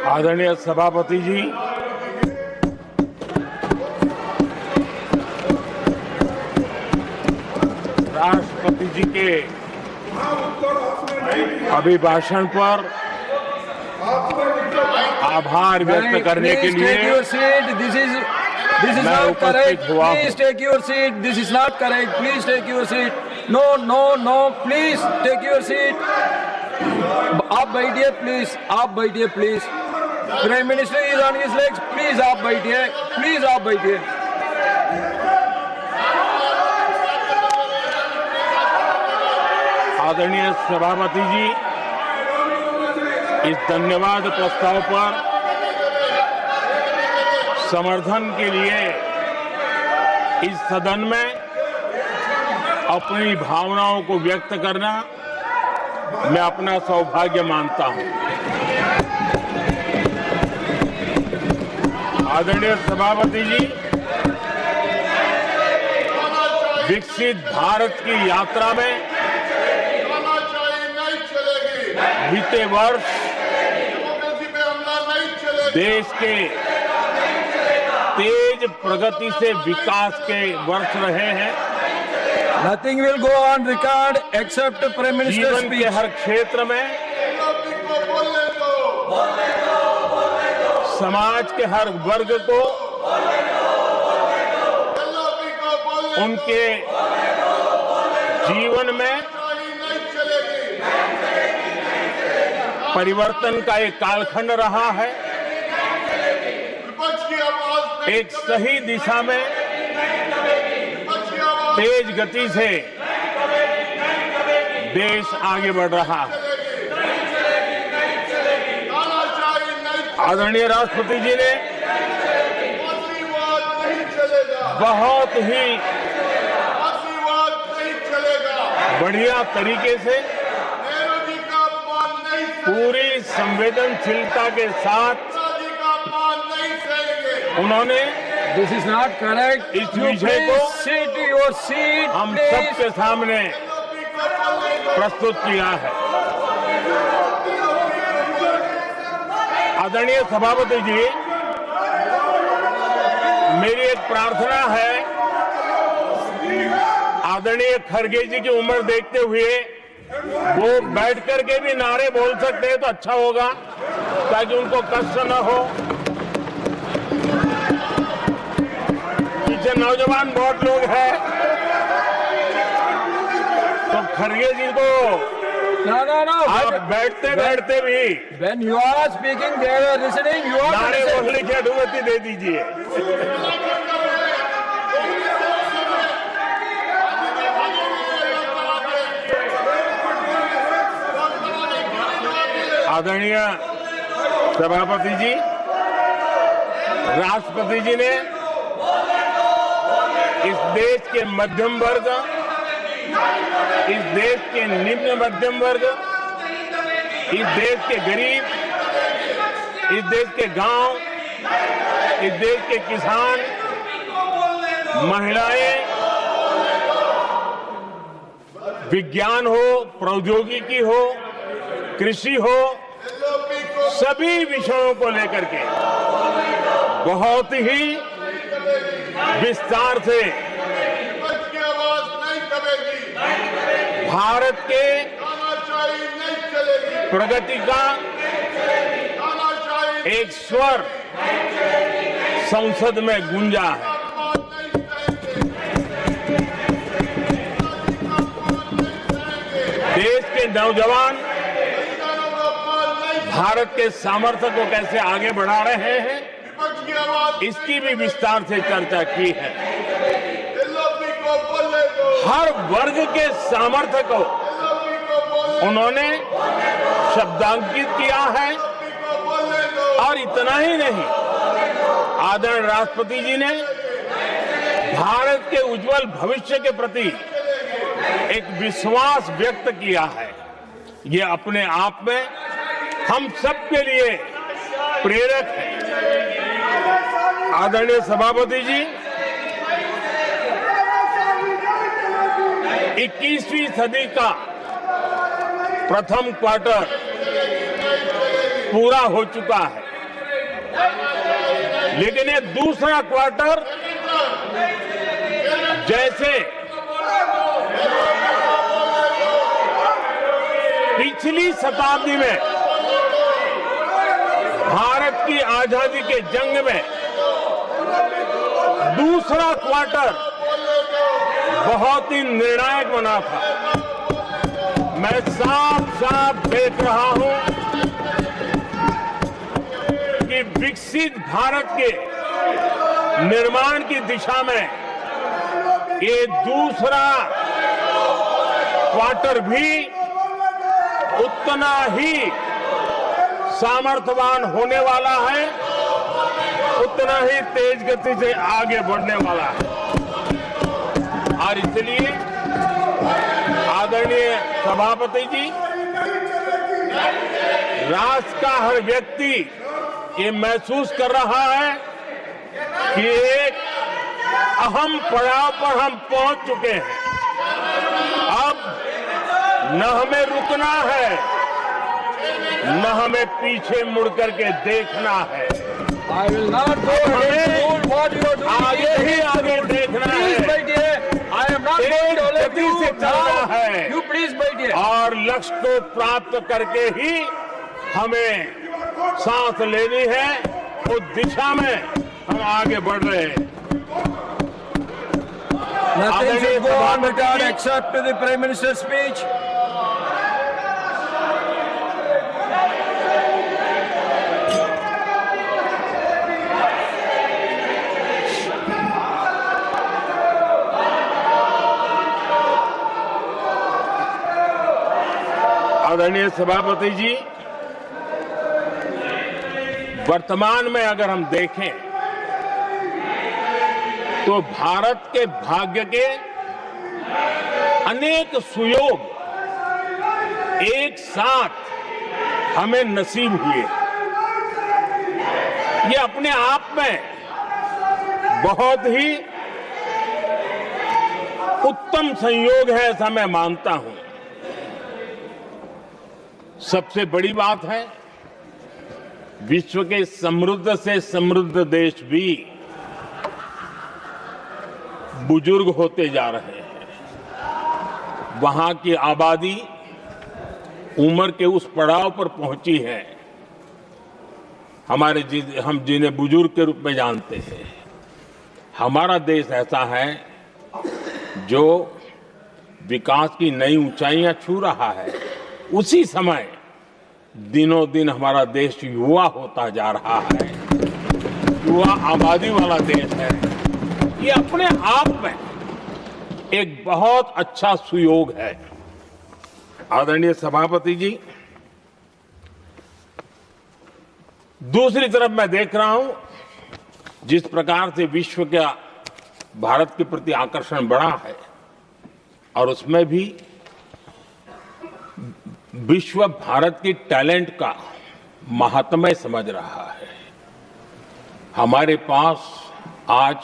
आदरणीय सभापति जी, राष्ट्रपति जी के अभिभाषण पर आभार व्यक्त करने के लिए मैं उपस्थित हुआ हूं। Please take your seat. This is not correct. Please take your seat. No, no, no. Please take your seat. आप बैठिए प्लीज, आप बैठिए please. Prime minister is on his legs. Please आप बैठिए, प्लीज आप बैठिए। आदरणीय सभापति जी, इस धन्यवाद प्रस्ताव पर समर्थन के लिए इस सदन में अपनी भावनाओं को व्यक्त करना मैं अपना सौभाग्य मानता हूं। आदरणीय सभापति जी, विकसित भारत की यात्रा में बीते वर्ष देश के तेज प्रगति से विकास के वर्ष रहे हैं। Nothing will go on record except Prime Minister's जीवन speech. के हर क्षेत्र में, समाज के हर वर्ग को उनके जीवन में परिवर्तन का एक कालखंड रहा है। एक सही दिशा में तेज गति से देश आगे बढ़ रहा है। आदरणीय राष्ट्रपति जी ने बहुत ही बढ़िया तरीके से पूरी संवेदनशीलता के साथ उन्होंने This is not correct. इस You विषय को please sit to your seat. हम please. सबके सामने प्रस्तुत किया है। आदरणीय सभापति जी, मेरी एक प्रार्थना है, आदरणीय खड़गे जी की उम्र देखते हुए वो बैठ करके भी नारे बोल सकते हैं तो अच्छा होगा, ताकि उनको कष्ट न हो। पीछे नौजवान बहुत लोग हैं, तो खड़गे जी को No. आप बैठते बैठते भी When you are speaking, they are listening. You are नारे listening. बोलने की अनुमति दे दीजिए। आदरणीय सभापति जी, राष्ट्रपति जी ने इस देश के मध्यम वर्ग, इस देश के निम्न मध्यम वर्ग, इस देश के गरीब, इस देश के गांव, इस देश के किसान, महिलाएं, विज्ञान हो, प्रौद्योगिकी हो, कृषि हो, सभी विषयों को लेकर के बहुत ही विस्तार से भारत के प्रगति का एक स्वर संसद में गूंजा है। देश के नौजवान भारत के सामर्थ्य को कैसे आगे बढ़ा रहे हैं, इसकी भी विस्तार से चर्चा की है। हर वर्ग के सामर्थ्य को उन्होंने शब्दांकित किया है। और इतना ही नहीं, आदरणीय राष्ट्रपति जी ने भारत के उज्जवल भविष्य के प्रति एक विश्वास व्यक्त किया है। ये अपने आप में हम सबके लिए प्रेरक है। आदरणीय सभापति जी, 21वीं सदी का प्रथम क्वार्टर पूरा हो चुका है। लेकिन ये दूसरा क्वार्टर जैसे पिछली शताब्दी में भारत की आजादी के जंग में दूसरा क्वार्टर बहुत ही निर्णायक बना था। मैं साफ साफ देख रहा हूं कि विकसित भारत के निर्माण की दिशा में ये दूसरा क्वार्टर भी उतना ही सामर्थ्यवान होने वाला है, उतना ही तेज गति से आगे बढ़ने वाला है। और इसलिए आदरणीय सभापति जी, राष्ट्र का हर व्यक्ति ये महसूस कर रहा है कि एक अहम पड़ाव पर हम पहुंच चुके हैं। अब न हमें रुकना है, न हमें पीछे मुड़ करके देखना है। I will not go ahead to what you are doing. आगे ही आगे देखना Please, my है, dear. I am not going to let गति you से चलना now. है। You please, my dear. और लक्ष्य को प्राप्त करके ही हमें सांस लेनी है। उस दिशा में हम आगे बढ़ रहे हैं। Nothing should go on without except to the Prime Minister's speech. आदरणीय सभापति जी, वर्तमान में अगर हम देखें तो भारत के भाग्य के अनेक सुयोग एक साथ हमें नसीब हुए। ये अपने आप में बहुत ही उत्तम संयोग है, ऐसा मैं मानता हूं। सबसे बड़ी बात है, विश्व के समृद्ध से समृद्ध देश भी बुजुर्ग होते जा रहे हैं। वहां की आबादी उम्र के उस पड़ाव पर पहुंची है हम जिन्हें बुजुर्ग के रूप में जानते हैं। हमारा देश ऐसा है जो विकास की नई ऊंचाइयां छू रहा है। उसी समय दिनों दिन हमारा देश युवा होता जा रहा है, युवा आबादी वाला देश है। ये अपने आप में एक बहुत अच्छा सुयोग है। आदरणीय सभापति जी, दूसरी तरफ मैं देख रहा हूं जिस प्रकार से विश्व का भारत के प्रति आकर्षण बढ़ा है, और उसमें भी विश्व भारत की टैलेंट का महात्म्य समझ रहा है। हमारे पास आज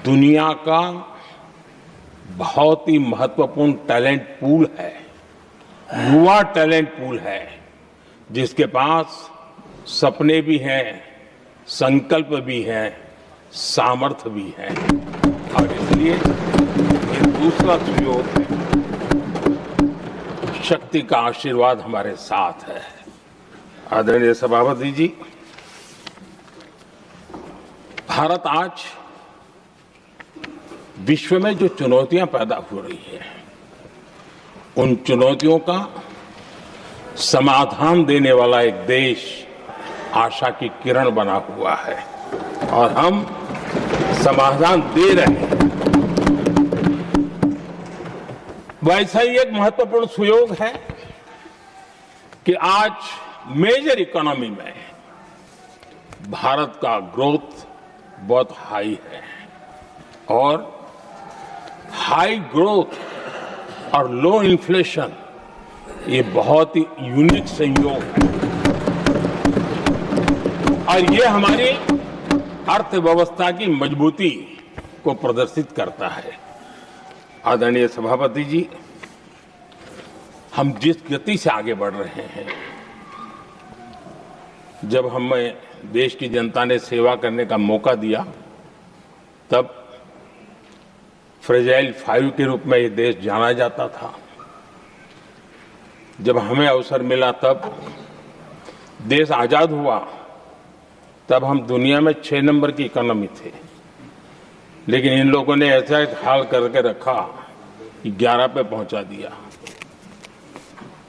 दुनिया का बहुत ही महत्वपूर्ण टैलेंट पूल है, युवा टैलेंट पूल है, जिसके पास सपने भी हैं, संकल्प भी हैं, सामर्थ्य भी है। और इसलिए ये दूसरा सुयोग है। शक्ति का आशीर्वाद हमारे साथ है। आदरणीय सभापति जी, भारत आज विश्व में जो चुनौतियां पैदा हो रही है, उन चुनौतियों का समाधान देने वाला एक देश आशा की किरण बना हुआ है, और हम समाधान दे रहे हैं। वैसा ही एक महत्वपूर्ण सुयोग है कि आज मेजर इकोनॉमी में भारत का ग्रोथ बहुत हाई है, और हाई ग्रोथ और लो इन्फ्लेशन ये बहुत ही यूनिक संयोग है, और ये हमारी अर्थव्यवस्था की मजबूती को प्रदर्शित करता है। आदरणीय सभापति जी, हम जिस गति से आगे बढ़ रहे हैं, जब हमें देश की जनता ने सेवा करने का मौका दिया तब फ्रेजाइल 5 के रूप में ये देश जाना जाता था। जब हमें अवसर मिला तब देश आजाद हुआ तब हम दुनिया में 6 नंबर की इकोनॉमी थे, लेकिन इन लोगों ने ऐसा एक हाल करके रखा कि 11 पे पहुंचा दिया।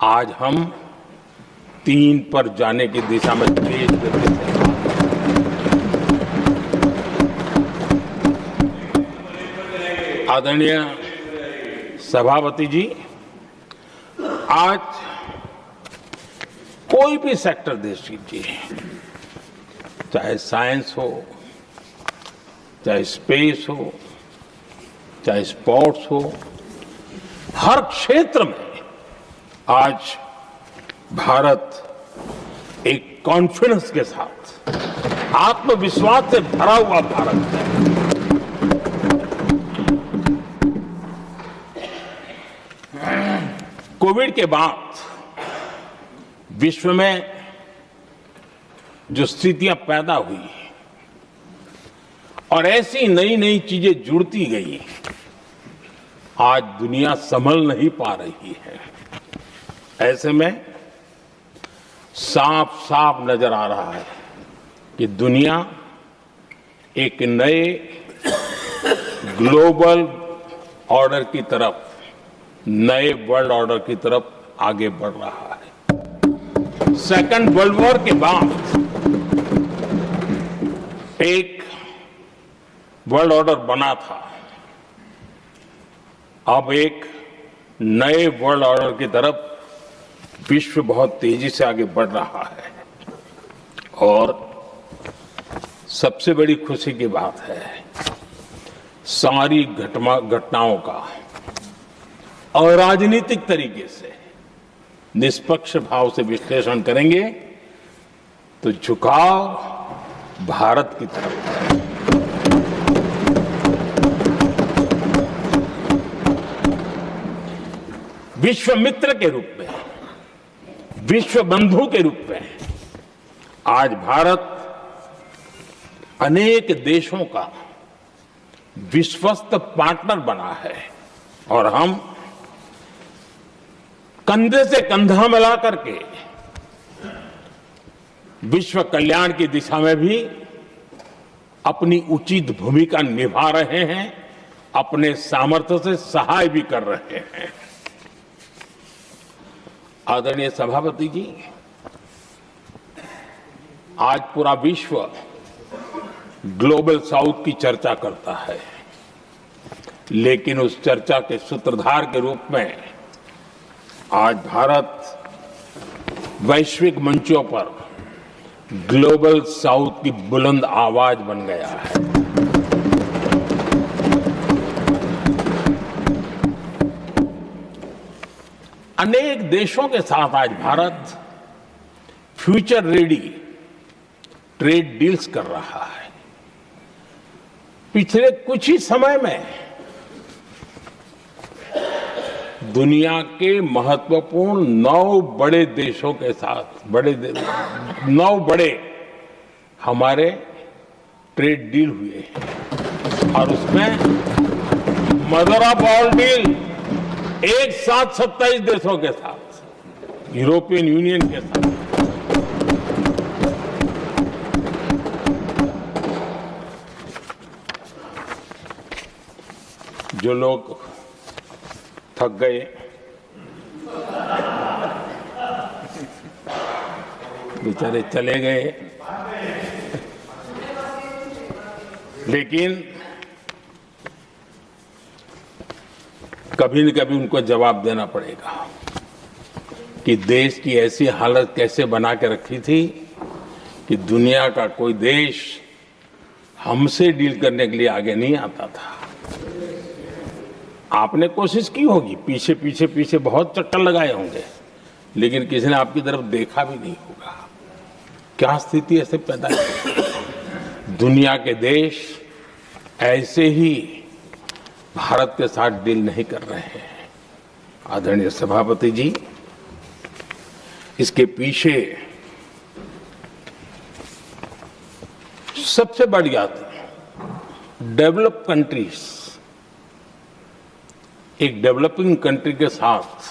आज हम 3 पर जाने की दिशा में तेज गति से आदरणीय सभापति जी, आज कोई भी सेक्टर देश कीजिए, चाहे साइंस हो, चाहे स्पेस हो, चाहे स्पोर्ट्स हो, हर क्षेत्र में आज भारत एक कॉन्फिडेंस के साथ, आत्मविश्वास से भरा हुआ भारत है। कोविड के बाद विश्व में जो स्थितियां पैदा हुई और ऐसी नई नई चीजें जुड़ती गई, आज दुनिया संभल नहीं पा रही है। ऐसे में साफ साफ नजर आ रहा है कि दुनिया एक नए ग्लोबल ऑर्डर की तरफ, नए वर्ल्ड ऑर्डर की तरफ आगे बढ़ रहा है। सेकेंड वर्ल्ड वॉर के बाद एक वर्ल्ड ऑर्डर बना था, अब एक नए वर्ल्ड ऑर्डर की तरफ विश्व बहुत तेजी से आगे बढ़ रहा है। और सबसे बड़ी खुशी की बात है, सारी घटनाओं का अराजनीतिक तरीके से निष्पक्ष भाव से विश्लेषण करेंगे तो झुकाव भारत की तरफ है। विश्व मित्र के रूप में, विश्व बंधु के रूप में आज भारत अनेक देशों का विश्वस्त पार्टनर बना है और हम कंधे से कंधा मिला करके विश्व कल्याण की दिशा में भी अपनी उचित भूमिका निभा रहे हैं, अपने सामर्थ्य से सहाय भी कर रहे हैं। आदरणीय सभापति जी, आज पूरा विश्व ग्लोबल साउथ की चर्चा करता है, लेकिन उस चर्चा के सूत्रधार के रूप में आज भारत वैश्विक मंचों पर ग्लोबल साउथ की बुलंद आवाज बन गया है। अनेक देशों के साथ आज Bharat future ready trade deals कर रहा है। पिछले कुछ ही समय में दुनिया के महत्वपूर्ण 9 बड़े देशों के साथ 9 बड़े हमारे ट्रेड डील हुए हैं और उसमें मदर ऑफ ऑल डील एक साथ 27 देशों के साथ, यूरोपियन यूनियन के साथ। जो लोग थक गए, बेचारे चले गए, लेकिन कभी न कभी उनको जवाब देना पड़ेगा कि देश की ऐसी हालत कैसे बना के रखी थी कि दुनिया का कोई देश हमसे डील करने के लिए आगे नहीं आता था। आपने कोशिश की होगी, पीछे पीछे पीछे बहुत चक्कर लगाए होंगे, लेकिन किसी ने आपकी तरफ देखा भी नहीं होगा। क्या स्थिति ऐसे पैदा है? दुनिया के देश ऐसे ही भारत के साथ डील नहीं कर रहे हैं। आदरणीय सभापति जी, इसके पीछे सबसे बड़ी बात, डेवलप कंट्रीज एक डेवलपिंग कंट्री के साथ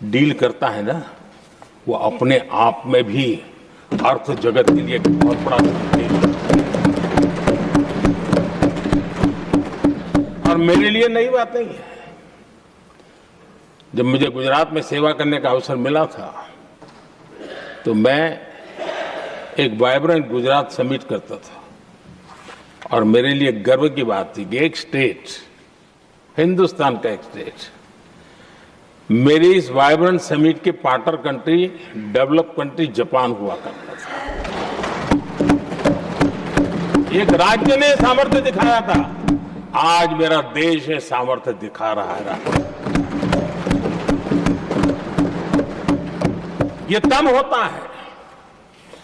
डील करता है ना, वो अपने आप में भी अर्थ जगत के लिए एक बहुत बड़ा डील है। और मेरे लिए नई बात नहीं है। जब मुझे गुजरात में सेवा करने का अवसर मिला था तो मैं एक वाइब्रेंट गुजरात समिट करता था और मेरे लिए गर्व की बात थी कि एक स्टेट, हिंदुस्तान का एक स्टेट, मेरी इस वाइब्रेंट समिट के partner country, develop country Japan हुआ करता था। एक राज्य ने सामर्थ्य दिखाया था, आज मेरा देश ये सामर्थ्य दिखा रहा है। ये तब होता है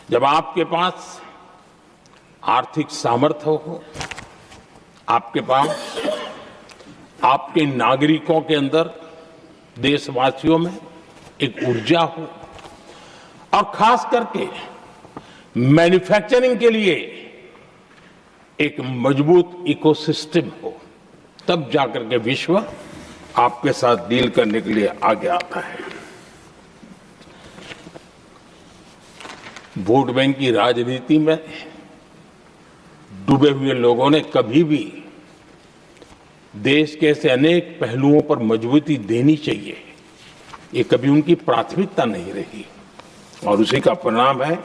जब आपके पास आर्थिक सामर्थ्य हो, आपके पास आपके नागरिकों के अंदर, देशवासियों में एक ऊर्जा हो और खास करके मैन्युफैक्चरिंग के लिए एक मजबूत इकोसिस्टम हो, तब जाकर के विश्व आपके साथ डील करने के लिए आगे आता है। वोट बैंक की राजनीति में डूबे हुए लोगों ने कभी भी देश के ऐसे अनेक पहलुओं पर मजबूती देनी चाहिए, ये कभी उनकी प्राथमिकता नहीं रही और उसी का परिणाम है।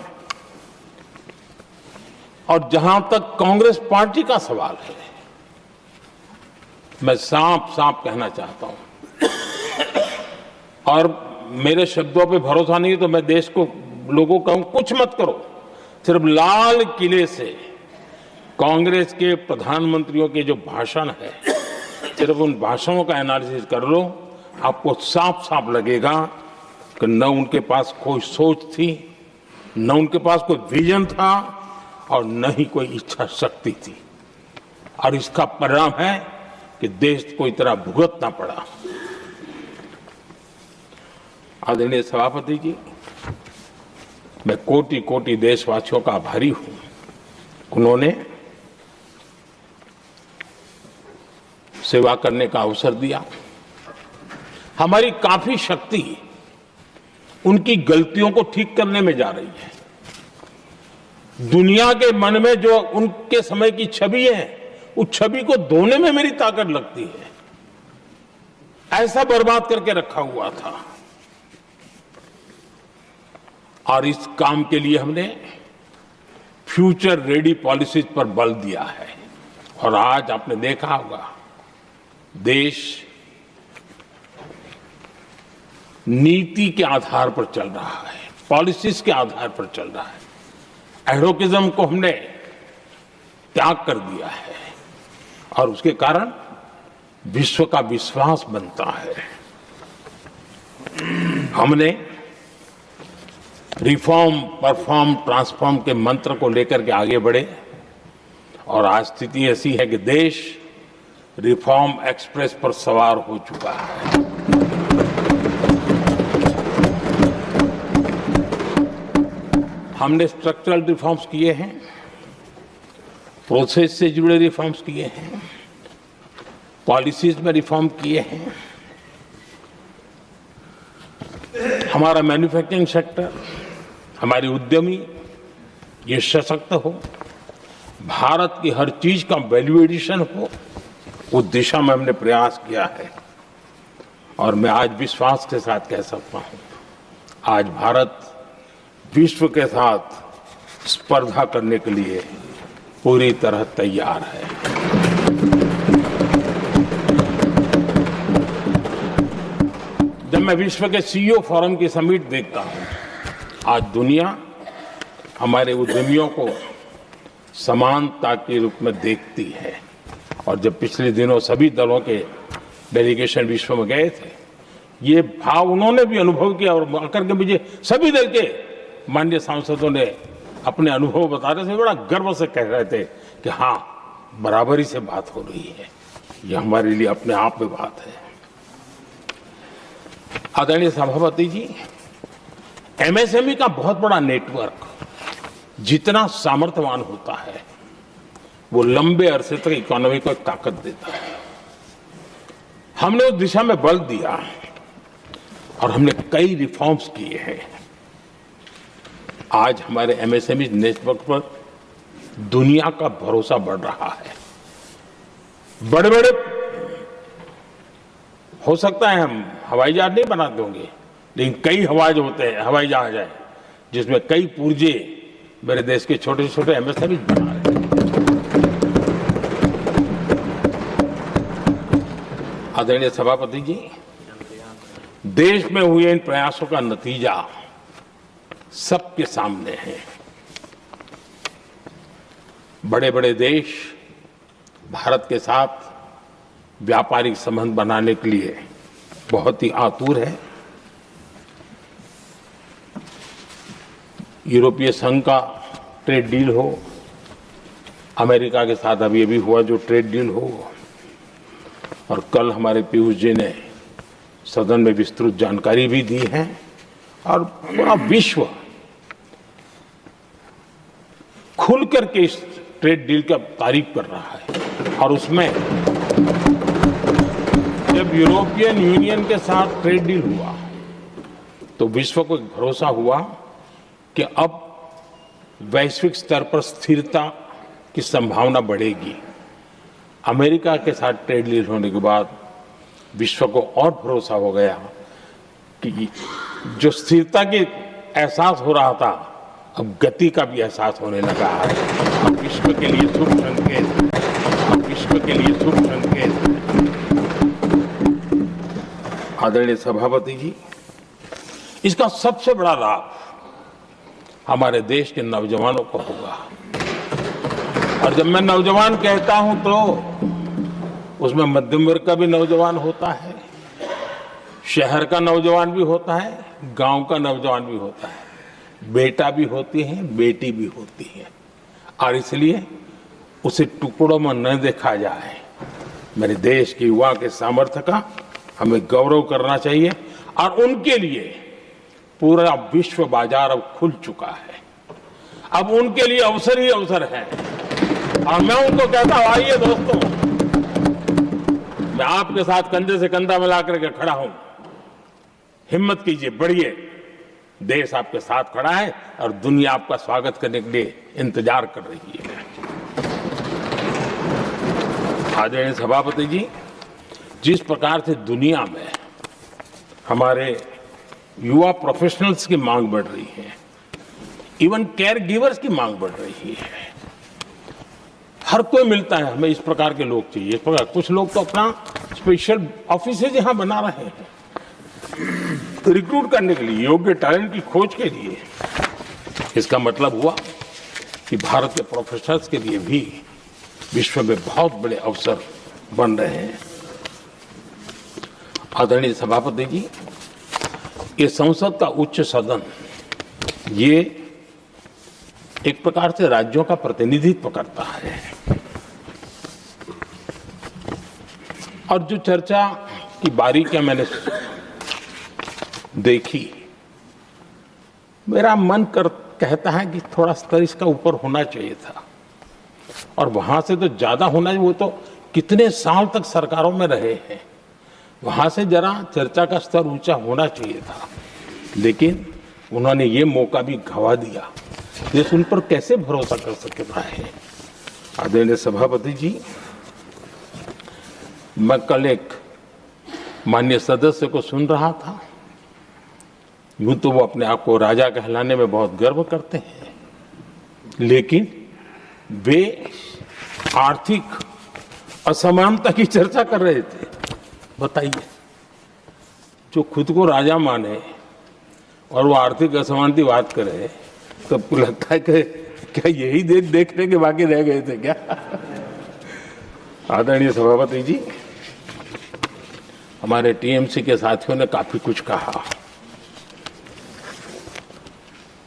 और जहां तक कांग्रेस पार्टी का सवाल है, मैं साफ साफ कहना चाहता हूं और मेरे शब्दों पे भरोसा नहीं तो मैं देश को, लोगों को कहूं, कुछ मत करो, सिर्फ लाल किले से कांग्रेस के प्रधानमंत्रियों के जो भाषण है, सिर्फ उन भाषणों का एनालिसिस कर लो, आपको साफ साफ लगेगा कि न उनके पास कोई सोच थी, न उनके पास कोई विजन था और न ही कोई इच्छा शक्ति थी। और इसका परिणाम है कि देश को इतना भुगतना पड़ा। आदरणीय सभापति जी, मैं कोटि कोटि देशवासियों का आभारी हूं। उन्होंने सेवा करने का अवसर दिया। हमारी काफी शक्ति उनकी गलतियों को ठीक करने में जा रही है। दुनिया के मन में जो उनके समय की छवि है, उस छवि को धोने में मेरी ताकत लगती है। ऐसा बर्बाद करके रखा हुआ था और इस काम के लिए हमने फ्यूचर रेडी पॉलिसीज पर बल दिया है। और आज आपने देखा होगा, देश नीति के आधार पर चल रहा है, पॉलिसीज के आधार पर चल रहा है। एडोकिज्म को हमने त्याग कर दिया है और उसके कारण विश्व का विश्वास बनता है। हमने रिफॉर्म, परफॉर्म, ट्रांसफॉर्म के मंत्र को लेकर के आगे बढ़े और आज स्थिति ऐसी है कि देश रिफॉर्म एक्सप्रेस पर सवार हो चुका है। हमने स्ट्रक्चरल रिफॉर्म्स किए हैं, प्रोसेस से जुड़े रिफॉर्म्स किए हैं, पॉलिसीज में रिफॉर्म किए हैं। हमारा मैन्युफैक्चरिंग सेक्टर, हमारे उद्यमी ये सशक्त हो, भारत की हर चीज का वैल्यू एडिशन हो, उस दिशा में हमने प्रयास किया है। और मैं आज विश्वास के साथ कह सकता हूं, आज भारत विश्व के साथ स्पर्धा करने के लिए पूरी तरह तैयार है। जब मैं विश्व के सीईओ फोरम की समिट देखता हूं, आज दुनिया हमारे उद्यमियों को समानता के रूप में देखती है। और जब पिछले दिनों सभी दलों के डेलीगेशन विश्व में गए थे, ये भाव उन्होंने भी अनुभव किया और आकर के मुझे सभी दल के माननीय सांसदों ने अपने अनुभव बता रहे थे, बड़ा गर्व से कह रहे थे कि हाँ, बराबरी से बात हो रही है। ये हमारे लिए अपने आप में बात है। आदरणीय सभापति जी, एमएसएमई का बहुत बड़ा नेटवर्क जितना सामर्थ्यवान होता है वो लंबे अरसे तक इकोनॉमी को एक ताकत देता है। हमने उस दिशा में बल दिया और हमने कई रिफॉर्म्स किए हैं। आज हमारे एमएसएमई नेटवर्क पर दुनिया का भरोसा बढ़ रहा है। बड़े बड़े हो सकता है हम हवाई जहाज नहीं बना देंगे, लेकिन कई हवाई जहाज है जिसमें कई पुर्जे मेरे देश के छोटे छोटे एमएसएमई बना रहे हैं। आदरणीय सभापति जी, देश में हुए इन प्रयासों का नतीजा सबके सामने है। बड़े बड़े देश भारत के साथ व्यापारिक संबंध बनाने के लिए बहुत ही आतुर है। यूरोपीय संघ का ट्रेड डील हो, अमेरिका के साथ अभी हुआ जो ट्रेड डील हो, और कल हमारे पीयूष जी ने सदन में विस्तृत जानकारी भी दी है, और पूरा विश्व खुल करके इस ट्रेड डील का तारीफ कर रहा है। और उसमें जब यूरोपियन यूनियन के साथ ट्रेड डील हुआ तो विश्व को एक भरोसा हुआ कि अब वैश्विक स्तर पर स्थिरता की संभावना बढ़ेगी। अमेरिका के साथ ट्रेड डील होने के बाद विश्व को और भरोसा हो गया कि जो स्थिरता की एहसास हो रहा था अब गति का भी एहसास होने लगा है। अब विश्व के लिए शुभ संकेत, अब विश्व के लिए शुभ संकेत। आदरणीय सभापति जी, इसका सबसे बड़ा लाभ हमारे देश के नौजवानों को होगा। और जब मैं नौजवान कहता हूं तो उसमें मध्यम वर्ग का भी नौजवान होता है, शहर का नौजवान भी होता है, गांव का नौजवान भी होता है, बेटा भी होती है, बेटी भी होती है। और इसलिए उसे टुकड़ों में न देखा जाए। मेरे देश के युवा के सामर्थ्य का हमें गौरव करना चाहिए, और उनके लिए पूरा विश्व बाजार अब खुल चुका है। अब उनके लिए अवसर ही अवसर है। और मैं उनको कहता हूं, आइए दोस्तों, मैं आपके साथ कंधे से कंधा मिला करके खड़ा हूं। हिम्मत कीजिए, बढ़िए, देश आपके साथ खड़ा है और दुनिया आपका स्वागत करने के लिए इंतजार कर रही है। आदरणीय सभापति जी, जिस प्रकार से दुनिया में हमारे युवा प्रोफेशनल्स की मांग बढ़ रही है, इवन केयर गिवर्स की मांग बढ़ रही है। हर कोई मिलता है, हमें इस प्रकार के लोग चाहिए। इस प्रकार कुछ लोग तो अपना स्पेशल ऑफिस यहां बना रहे हैं रिक्रूट करने के लिए, योग्य टैलेंट की खोज के लिए। इसका मतलब हुआ कि भारत के प्रोफेशनल्स के लिए भी विश्व में बहुत बड़े अवसर बन रहे हैं। आदरणीय सभापति जी, ये संसद का उच्च सदन ये एक प्रकार से राज्यों का प्रतिनिधित्व करता है। और जो चर्चा की बारीकियां मैंने देखी, मेरा मन कहता है कि थोड़ा स्तर इसका ऊपर होना चाहिए था, और वहां से तो ज्यादा होना चाहिए। वो तो कितने साल तक सरकारों में रहे हैं, वहां से जरा चर्चा का स्तर ऊंचा होना चाहिए था। लेकिन उन्होंने ये मौका भी गंवा दिया। देश उन पर कैसे भरोसा कर सकता है। आदरणीय सभापति जी, मैं कल एक माननीय सदस्य को सुन रहा था। यूं तो वो अपने आप को राजा कहलाने में बहुत गर्व करते हैं, लेकिन वे आर्थिक असमानता की चर्चा कर रहे थे। बताइए, जो खुद को राजा माने और वो आर्थिक असमानता की बात करे, तो आपको लगता है कि क्या यही देखने के बाकी रह गए थे क्या? आदरणीय सभापति जी, हमारे टीएमसी के साथियों ने काफी कुछ कहा।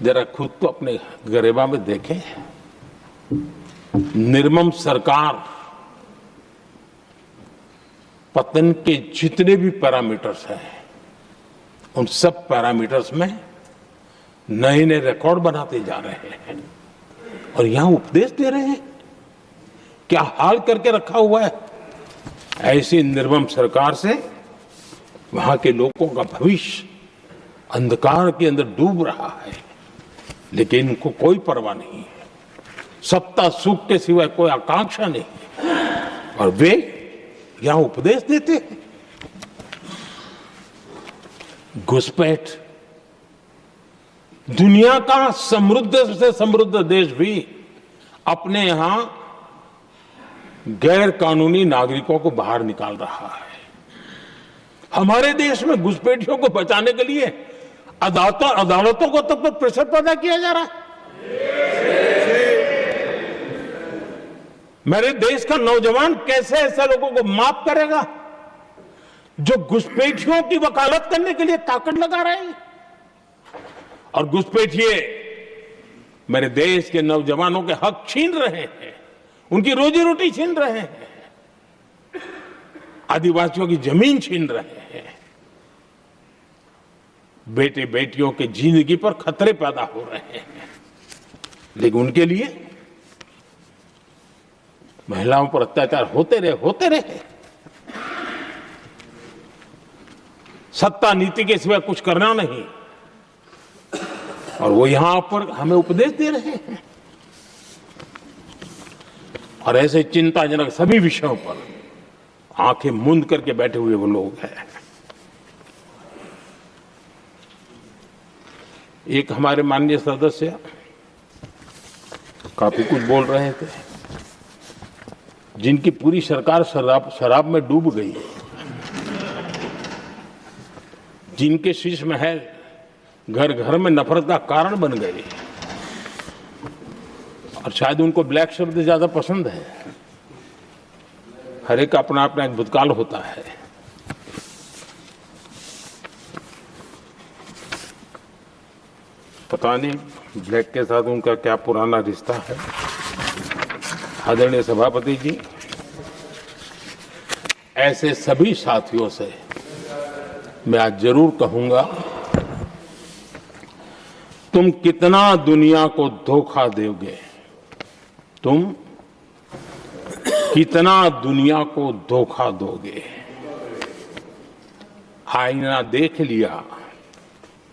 जरा खुद को अपने गरेबा में देखें। निर्मम सरकार पतन के जितने भी पैरामीटर्स हैं, उन सब पैरामीटर्स में नए नए रिकॉर्ड बनाते जा रहे हैं। और यहां उपदेश दे रहे हैं। क्या हाल करके रखा हुआ है। ऐसी निर्मम सरकार से वहां के लोगों का भविष्य अंधकार के अंदर डूब रहा है, लेकिन इनको कोई परवाह नहीं है। सत्ता सुख के सिवाय कोई आकांक्षा नहीं है और वे यहां उपदेश देते हैं। घुसपैठ। दुनिया का समृद्ध से समृद्ध देश भी अपने यहां गैर कानूनी नागरिकों को बाहर निकाल रहा है। हमारे देश में घुसपैठियों को बचाने के लिए अदालतों को तब तक प्रेशर पैदा किया जा रहा है। मेरे देश का नौजवान कैसे ऐसे लोगों को माफ करेगा जो घुसपैठियों की वकालत करने के लिए ताकत लगा रहे हैं। और घुसपैठिए मेरे देश के नौजवानों के हक छीन रहे हैं, उनकी रोजी रोटी छीन रहे हैं, आदिवासियों की जमीन छीन रहे हैं। बेटे बेटियों की जिंदगी पर खतरे पैदा हो रहे हैं, लेकिन उनके लिए महिलाओं पर अत्याचार होते रहे। सत्ता नीति के सिवाय कुछ करना नहीं, और वो यहां पर हमें उपदेश दे रहे हैं। और ऐसे चिंताजनक सभी विषयों पर आंखें मूंद करके बैठे हुए वो लोग हैं। एक हमारे माननीय सदस्य काफी कुछ बोल रहे थे, जिनकी पूरी सरकार शराब में डूब गई है, जिनके शीश महल घर घर में नफरत का कारण बन गए, और शायद उनको ब्लैक शब्द ज्यादा पसंद है। हर एक अपना अपना एक भूतकाल होता है। पता नहीं ब्लैक के साथ उनका क्या पुराना रिश्ता है। आदरणीय सभापति जी, ऐसे सभी साथियों से मैं आज जरूर कहूंगा, तुम कितना दुनिया को धोखा दोगे, तुम कितना दुनिया को धोखा दोगे। आईना देख लिया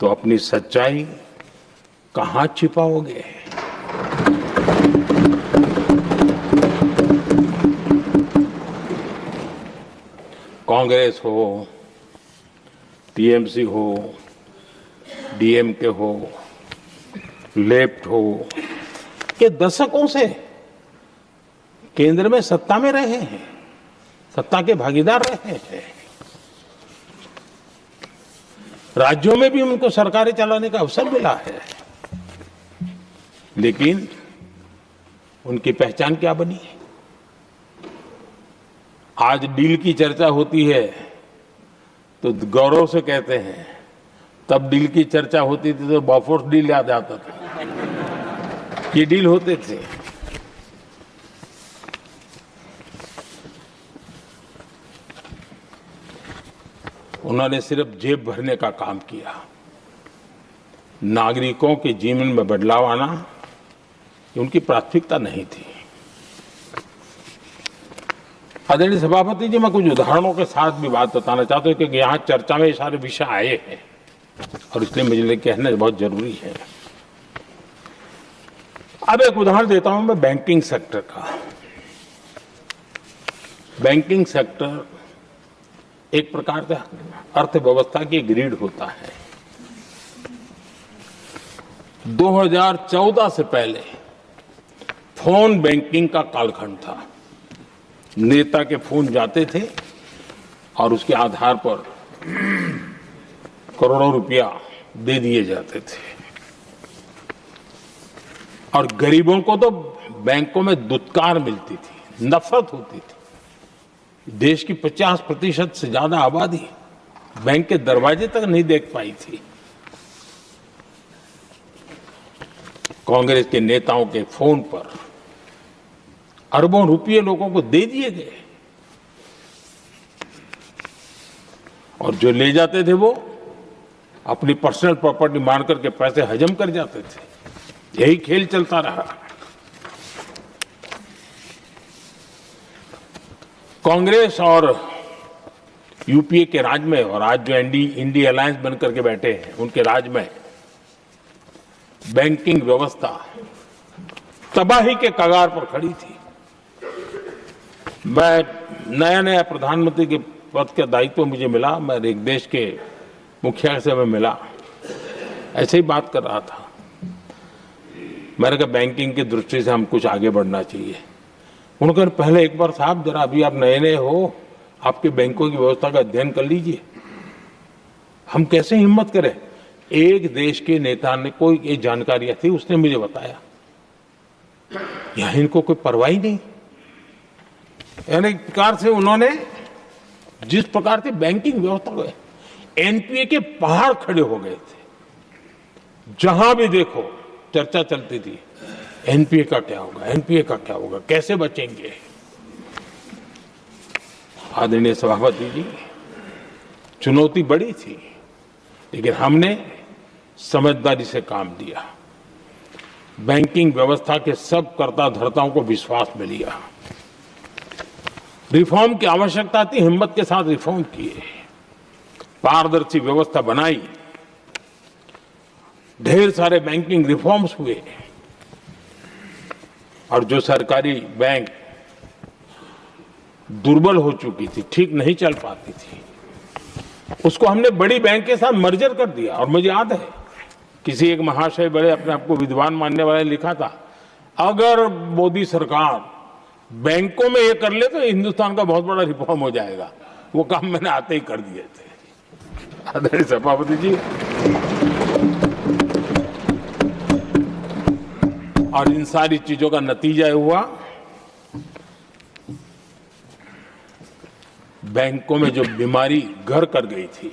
तो अपनी सच्चाई कहां छिपाओगे। कांग्रेस हो, टीएमसी हो, डीएमके हो, लेफ्ट हो, के दशकों से केंद्र में सत्ता में रहे हैं, सत्ता के भागीदार रहे हैं। राज्यों में भी उनको सरकारें चलाने का अवसर मिला है, लेकिन उनकी पहचान क्या बनी। आज डील की चर्चा होती है तो गौरव से कहते हैं, तब डील की चर्चा होती थी तो बॉफोर्स डील याद आता था। ये डील होते थे। उन्होंने सिर्फ जेब भरने का काम किया। नागरिकों के जीवन में बदलाव आना उनकी प्राथमिकता नहीं थी। आदरणीय सभापति जी, मैं कुछ उदाहरणों के साथ भी बात बताना चाहता हूं, क्योंकि यहाँ चर्चा में ये सारे विषय आए हैं और इसलिए मुझे कहना बहुत जरूरी है। अब एक उदाहरण देता हूं मैं बैंकिंग सेक्टर का। बैंकिंग सेक्टर एक प्रकार का अर्थव्यवस्था की ग्रिड होता है। 2014 से पहले फोन बैंकिंग का कालखंड था। नेता के फोन जाते थे और उसके आधार पर करोड़ों रुपया दे दिए जाते थे, और गरीबों को तो बैंकों में दुत्कार मिलती थी, नफरत होती थी। देश की 50% से ज्यादा आबादी बैंक के दरवाजे तक नहीं देख पाई थी। कांग्रेस के नेताओं के फोन पर अरबों रुपये लोगों को दे दिए गए, और जो ले जाते थे वो अपनी पर्सनल प्रॉपर्टी मान करके पैसे हजम कर जाते थे। यही खेल चलता रहा। कांग्रेस और यूपीए के राज में और आज जो इंडी अलायंस बनकर के बैठे हैं उनके राज में बैंकिंग व्यवस्था तबाही के कगार पर खड़ी थी। मैं नया प्रधानमंत्री के पद का दायित्व मुझे मिला, मैं एक देश के मुखिया से मैं मिला, ऐसे ही बात कर रहा था। मैंने कहा बैंकिंग की दृष्टि से हम कुछ आगे बढ़ना चाहिए। उन्होंने कहा पहले एक बार साहब जरा अभी आप नए हो, आपके बैंकों की व्यवस्था का अध्ययन कर लीजिए। हम कैसे हिम्मत करें? एक देश के नेता ने कोई एक जानकारियां थी, उसने मुझे बताया यहां इनको कोई परवाह ही नहीं। यानी एक प्रकार से उन्होंने जिस प्रकार से बैंकिंग व्यवस्था को एनपीए के पहाड़ खड़े हो गए थे, जहां भी देखो चर्चा चलती थी एनपीए का क्या होगा, एनपीए का क्या होगा, कैसे बचेंगे। आदरणीय सभापति जी, चुनौती बड़ी थी, लेकिन हमने समझदारी से काम लिया। बैंकिंग व्यवस्था के सब कर्ता धर्ताओं को विश्वास में लिया। रिफॉर्म की आवश्यकता थी, हिम्मत के साथ रिफॉर्म किए, पारदर्शी व्यवस्था बनाई, ढेर सारे बैंकिंग रिफॉर्म्स हुए और जो सरकारी बैंक दुर्बल हो चुकी थी, ठीक नहीं चल पाती थी, उसको हमने बड़ी बैंक के साथ मर्जर कर दिया। और मुझे याद है किसी एक महाशय बड़े अपने आप को विद्वान मानने वाले ने लिखा था, अगर मोदी सरकार बैंकों में ये कर ले तो हिंदुस्तान का बहुत बड़ा रिफॉर्म हो जाएगा। वो काम मैंने आते ही कर दिए थे। आदरणीय सभापति जी, और इन सारी चीजों का नतीजा हुआ बैंकों में जो बीमारी घर कर गई थी,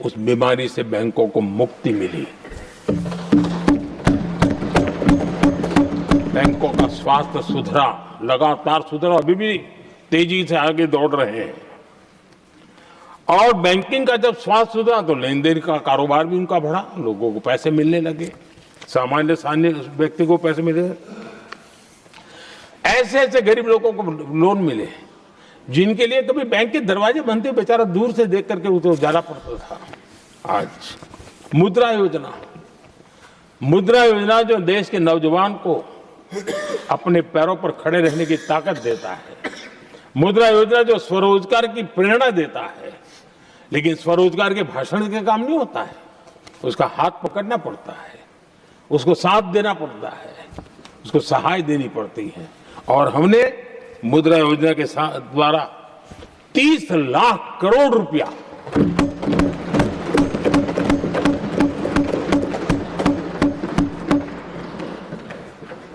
उस बीमारी से बैंकों को मुक्ति मिली। बैंकों का स्वास्थ्य सुधरा, लगातार सुधरा, अभी भी तेजी से आगे दौड़ रहे हैं। और बैंकिंग का जब स्वास्थ्य सुधरा तो लेन देन का कारोबार भी उनका बढ़ा, लोगों को पैसे मिलने लगे, सामान्य व्यक्ति को पैसे मिले। ऐसे ऐसे गरीब लोगों को लोन मिले जिनके लिए कभी बैंक के दरवाजे बंद थे, बेचारा दूर से देख करके उसे जाना पड़ता था। आज मुद्रा योजना जो देश के नौजवान को अपने पैरों पर खड़े रहने की ताकत देता है, मुद्रा योजना जो स्वरोजगार की प्रेरणा देता है, लेकिन स्वरोजगार के भाषण के काम नहीं होता है, उसका हाथ पकड़ना पड़ता है, उसको साथ देना पड़ता है, उसको सहाय देनी पड़ती है। और हमने मुद्रा योजना के साथ द्वारा 30 लाख करोड़ रुपया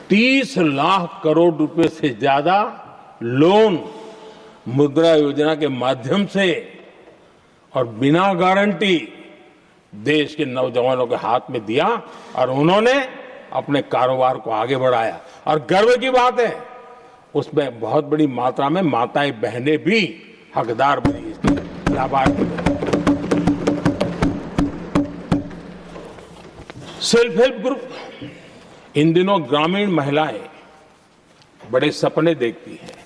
₹30 लाख से ज्यादा लोन मुद्रा योजना के माध्यम से और बिना गारंटी देश के नौजवानों के हाथ में दिया और उन्होंने अपने कारोबार को आगे बढ़ाया। और गर्व की बात है, उसमें बहुत बड़ी मात्रा में माताएं बहनें भी हकदार बनी, लाभार्थी बनी। सेल्फ हेल्प ग्रुप, इन दिनों ग्रामीण महिलाएं बड़े सपने देखती हैं,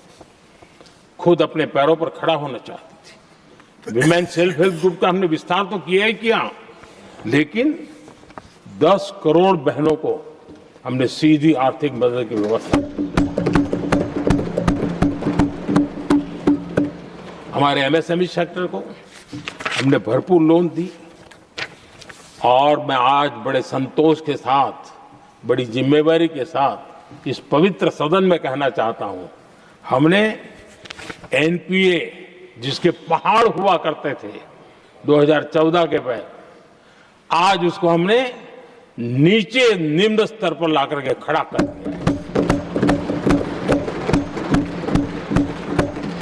खुद अपने पैरों पर खड़ा होना चाहती थी। विमेन सेल्फ हेल्प ग्रुप का हमने विस्तार तो किया ही किया, लेकिन 10 करोड़ बहनों को हमने सीधी आर्थिक मदद की व्यवस्था की। हमारे एमएसएमई सेक्टर को हमने भरपूर लोन दी। और मैं आज बड़े संतोष के साथ, बड़ी जिम्मेवारी के साथ इस पवित्र सदन में कहना चाहता हूं, हमने एनपीए जिसके पहाड़ हुआ करते थे 2014 के पहले, आज उसको हमने नीचे निम्न स्तर पर ला करके खड़ा कर दिया है।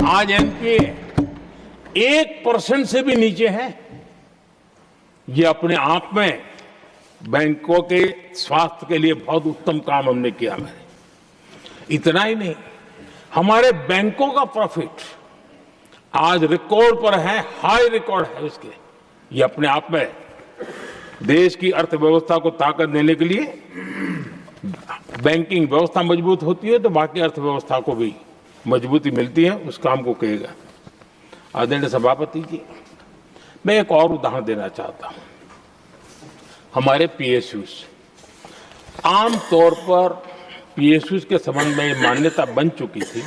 आज एनपीए 1% से भी नीचे है। ये अपने आप में बैंकों के स्वास्थ्य के लिए बहुत उत्तम काम हमने किया। मैंने इतना ही नहीं, हमारे बैंकों का प्रॉफिट आज रिकॉर्ड पर है, हाई रिकॉर्ड है उसके। ये अपने आप में देश की अर्थव्यवस्था को ताकत देने के लिए, बैंकिंग व्यवस्था मजबूत होती है तो बाकी अर्थव्यवस्था को भी मजबूती मिलती है उस काम को कहेगा। आदरणीय सभापति जी, मैं एक और उदाहरण देना चाहता हूं। हमारे पीएसयूज, आम तौर पर पीएसयूज के संबंध में मान्यता बन चुकी थी,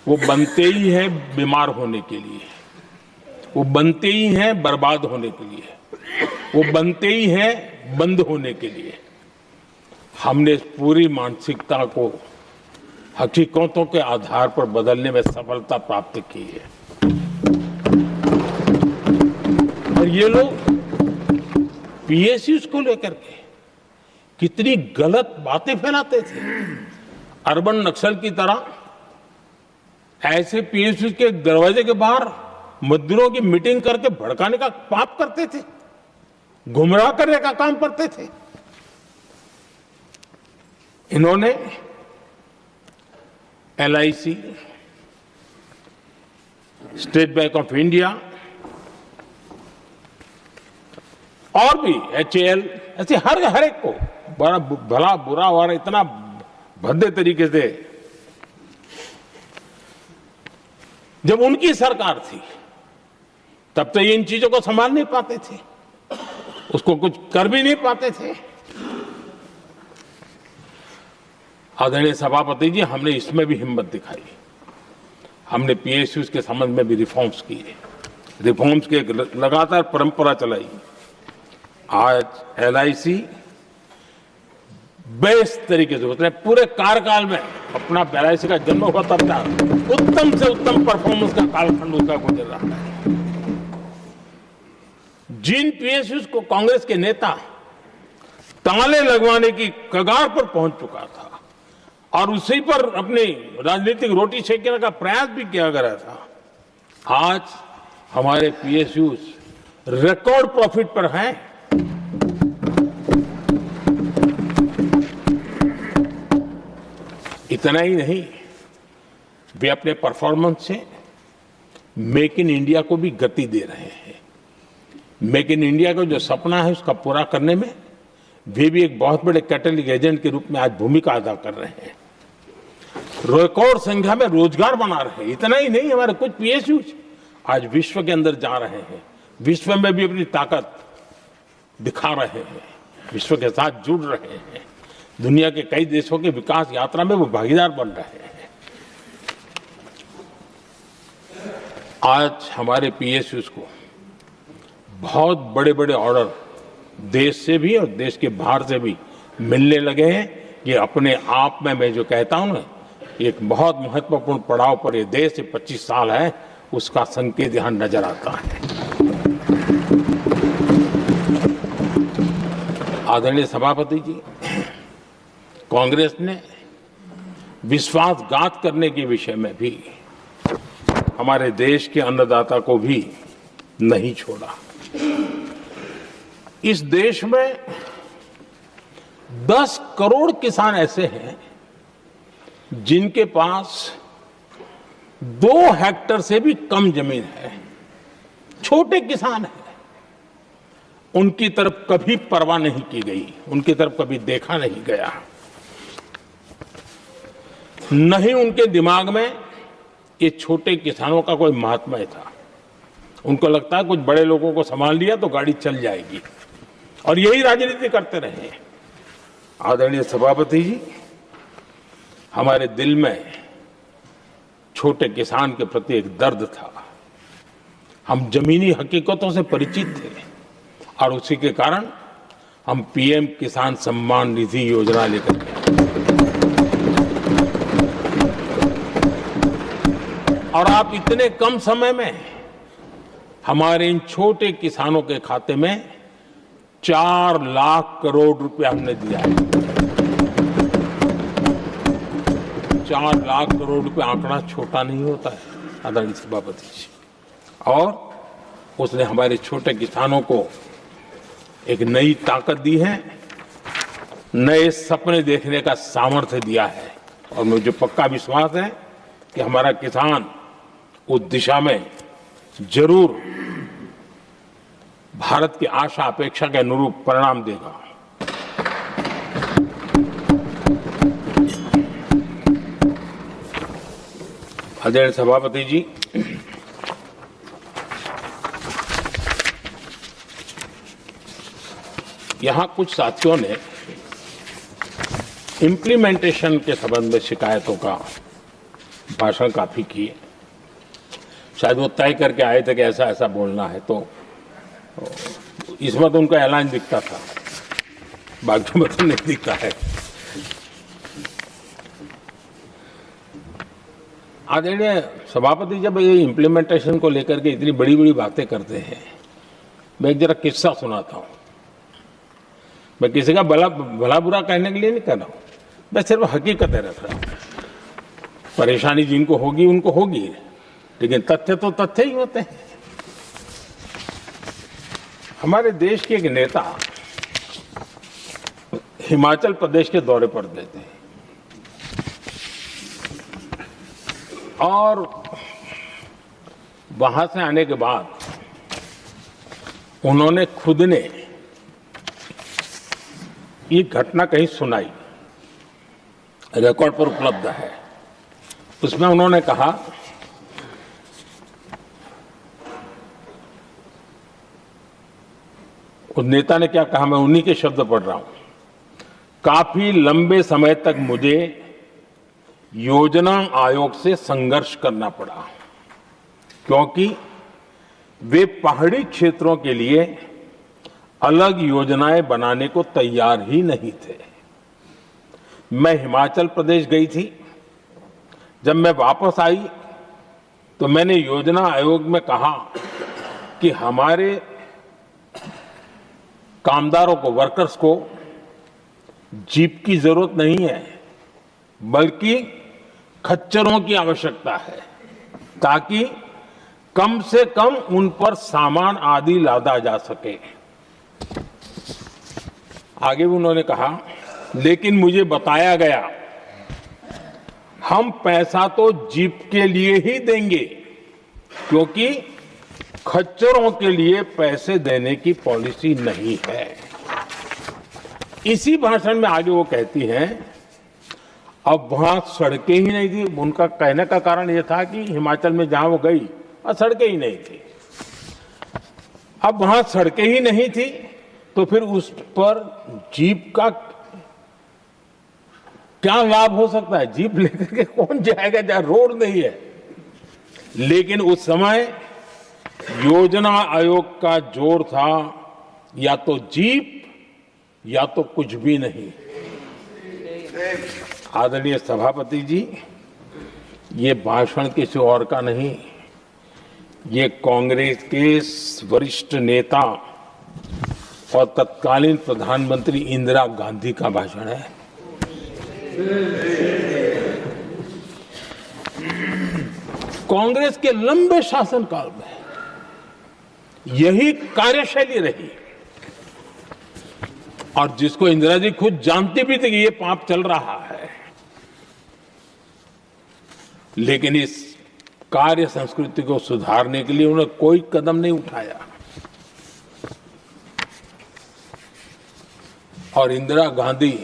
वो बनते ही हैं बीमार होने के लिए, वो बनते ही हैं बर्बाद होने के लिए, वो बनते ही हैं बंद होने के लिए। हमने इस पूरी मानसिकता को हकीकतों के आधार पर बदलने में सफलता प्राप्त की है। और ये लोग पीएसयूज को लेकर के कितनी गलत बातें फैलाते थे। अर्बन नक्सल की तरह ऐसे पीएसयूज के दरवाजे के बाहर मजदूरों की मीटिंग करके भड़काने का पाप करते थे, गुमराह करने का काम करते थे। इन्होंने LIC, state bank of India और भी HAL, ऐसे हर एक को बड़ा भला बुरा और इतना भद्दे तरीके से, जब उनकी सरकार थी तब तो ये इन चीजों को संभाल नहीं पाते थे, उसको कुछ कर भी नहीं पाते थे। आदरणीय सभापति जी, हमने इसमें भी हिम्मत दिखाई। हमने पीएसयूज के संबंध में भी रिफॉर्म्स किए, रिफॉर्म्स की एक लगातार परंपरा चलाई। आज LIC बेस्ट तरीके से, उसने पूरे कार्यकाल में अपना LIC का जन्म हुआ तब तक उत्तम से उत्तम परफॉर्मेंस का कालखंड उसका गुजर रहा है। जिन पीएसयूज को कांग्रेस के नेता ताले लगवाने की कगार पर पहुंच चुका था और उसी पर अपनी राजनीतिक रोटी सेकने का प्रयास भी किया गया था, आज हमारे पीएसयूज रिकॉर्ड प्रॉफिट पर हैं। इतना ही नहीं, वे अपने परफॉर्मेंस से मेक इन इंडिया को भी गति दे रहे हैं। मेक इन इंडिया का जो सपना है उसका पूरा करने में वे भी एक बहुत बड़े कैटलिक एजेंट के रूप में आज भूमिका अदा कर रहे हैं। रिकॉर्ड संख्या में रोजगार बना रहे हैं। इतना ही नहीं, हमारे कुछ पीएसयूज आज विश्व के अंदर जा रहे हैं, विश्व में भी अपनी ताकत दिखा रहे हैं, विश्व के साथ जुड़ रहे हैं, दुनिया के कई देशों के विकास यात्रा में वो भागीदार बन रहे हैं। आज हमारे पीएसयूज को बहुत बड़े बड़े ऑर्डर देश से भी और देश के बाहर से भी मिलने लगे हैं। ये अपने आप में मैं जो कहता हूं ना, एक बहुत महत्वपूर्ण पड़ाव पर ये देश 25 साल है, उसका संकेत यहां नजर आता है। आदरणीय सभापति जी, कांग्रेस ने विश्वासघात करने के विषय में भी हमारे देश के अन्नदाता को भी नहीं छोड़ा। इस देश में 10 करोड़ किसान ऐसे हैं जिनके पास 2 हेक्टेयर से भी कम जमीन है, छोटे किसान हैं। उनकी तरफ कभी परवाह नहीं की गई, उनकी तरफ कभी देखा नहीं गया, नहीं उनके दिमाग में ये छोटे किसानों का कोई महात्मा था। उनको लगता है कुछ बड़े लोगों को संभाल लिया तो गाड़ी चल जाएगी, और यही राजनीति करते रहे। आदरणीय सभापति जी, हमारे दिल में छोटे किसान के प्रति एक दर्द था। हम जमीनी हकीकतों से परिचित थे और उसी के कारण हम पीएम किसान सम्मान निधि योजना लेकर के और आप इतने कम समय में हमारे इन छोटे किसानों के खाते में 4 लाख करोड़ रुपया हमने दिया है। 4 लाख करोड़ रुपए आंकड़ा छोटा नहीं होता है आदरणीय सभापति जी, और उसने हमारे छोटे किसानों को एक नई ताकत दी है, नए सपने देखने का सामर्थ्य दिया है। और मुझे पक्का विश्वास है कि हमारा किसान उस दिशा में जरूर भारत की आशा अपेक्षा के अनुरूप परिणाम देगा। आदरणीय सभापति जी, यहाँ कुछ साथियों ने इम्प्लीमेंटेशन के संबंध में शिकायतों का भाषण काफी किए। शायद वो तय करके आए थे कि ऐसा ऐसा बोलना है, तो इसमें तो उनका ऐलान दिखता था, बाकी में तो नहीं दिखता है। आदरणीय सभापति, जब ये इम्प्लीमेंटेशन को लेकर के इतनी बड़ी बड़ी बातें करते हैं, मैं एक जरा किस्सा सुनाता हूँ। मैं किसी का भला बुरा कहने के लिए नहीं कर रहा हूँ, मैं सिर्फ हकीकतें रख रहा हूँ। परेशानी जिनको होगी उनको होगी, लेकिन तथ्य तो तथ्य ही होते हैं। हमारे देश के एक नेता हिमाचल प्रदेश के दौरे पर गए थे और वहां से आने के बाद उन्होंने खुद ने ये घटना कहीं सुनाई, रिकॉर्ड पर उपलब्ध है। उसमें उन्होंने कहा, उस नेता ने क्या कहा, मैं उन्हीं के शब्द पढ़ रहा हूं। काफी लंबे समय तक मुझे योजना आयोग से संघर्ष करना पड़ा, क्योंकि वे पहाड़ी क्षेत्रों के लिए अलग योजनाएं बनाने को तैयार ही नहीं थे। मैं हिमाचल प्रदेश गई थी। जब मैं वापस आई तो मैंने योजना आयोग में कहा कि हमारे कामदारों को, वर्कर्स को जीप की जरूरत नहीं है, बल्कि खच्चरों की आवश्यकता है, ताकि कम से कम उन पर सामान आदि लादा जा सके। आगे भी उन्होंने कहा, लेकिन मुझे बताया गया हम पैसा तो जीप के लिए ही देंगे, क्योंकि खच्चरों के लिए पैसे देने की पॉलिसी नहीं है। इसी भाषण में आगे वो कहती हैं, अब वहां सड़कें ही नहीं थी। उनका कहने का कारण यह था कि हिमाचल में जहां वो गई और सड़कें ही नहीं थी। अब वहां सड़कें ही नहीं थी तो फिर उस पर जीप का क्या लाभ हो सकता है? जीप लेकर के कौन जाएगा जहां रोड नहीं है? लेकिन उस समय योजना आयोग का जोर था, या तो जीप या तो कुछ भी नहीं। आदरणीय सभापति जी, ये भाषण किसी और का नहीं, ये कांग्रेस के वरिष्ठ नेता और तत्कालीन प्रधानमंत्री इंदिरा गांधी का भाषण है। कांग्रेस के लंबे शासनकाल में यही कार्यशैली रही, और जिसको इंदिरा जी खुद जानती भी थी कि ये पाप चल रहा है, लेकिन इस कार्य संस्कृति को सुधारने के लिए उन्होंने कोई कदम नहीं उठाया। और इंदिरा गांधी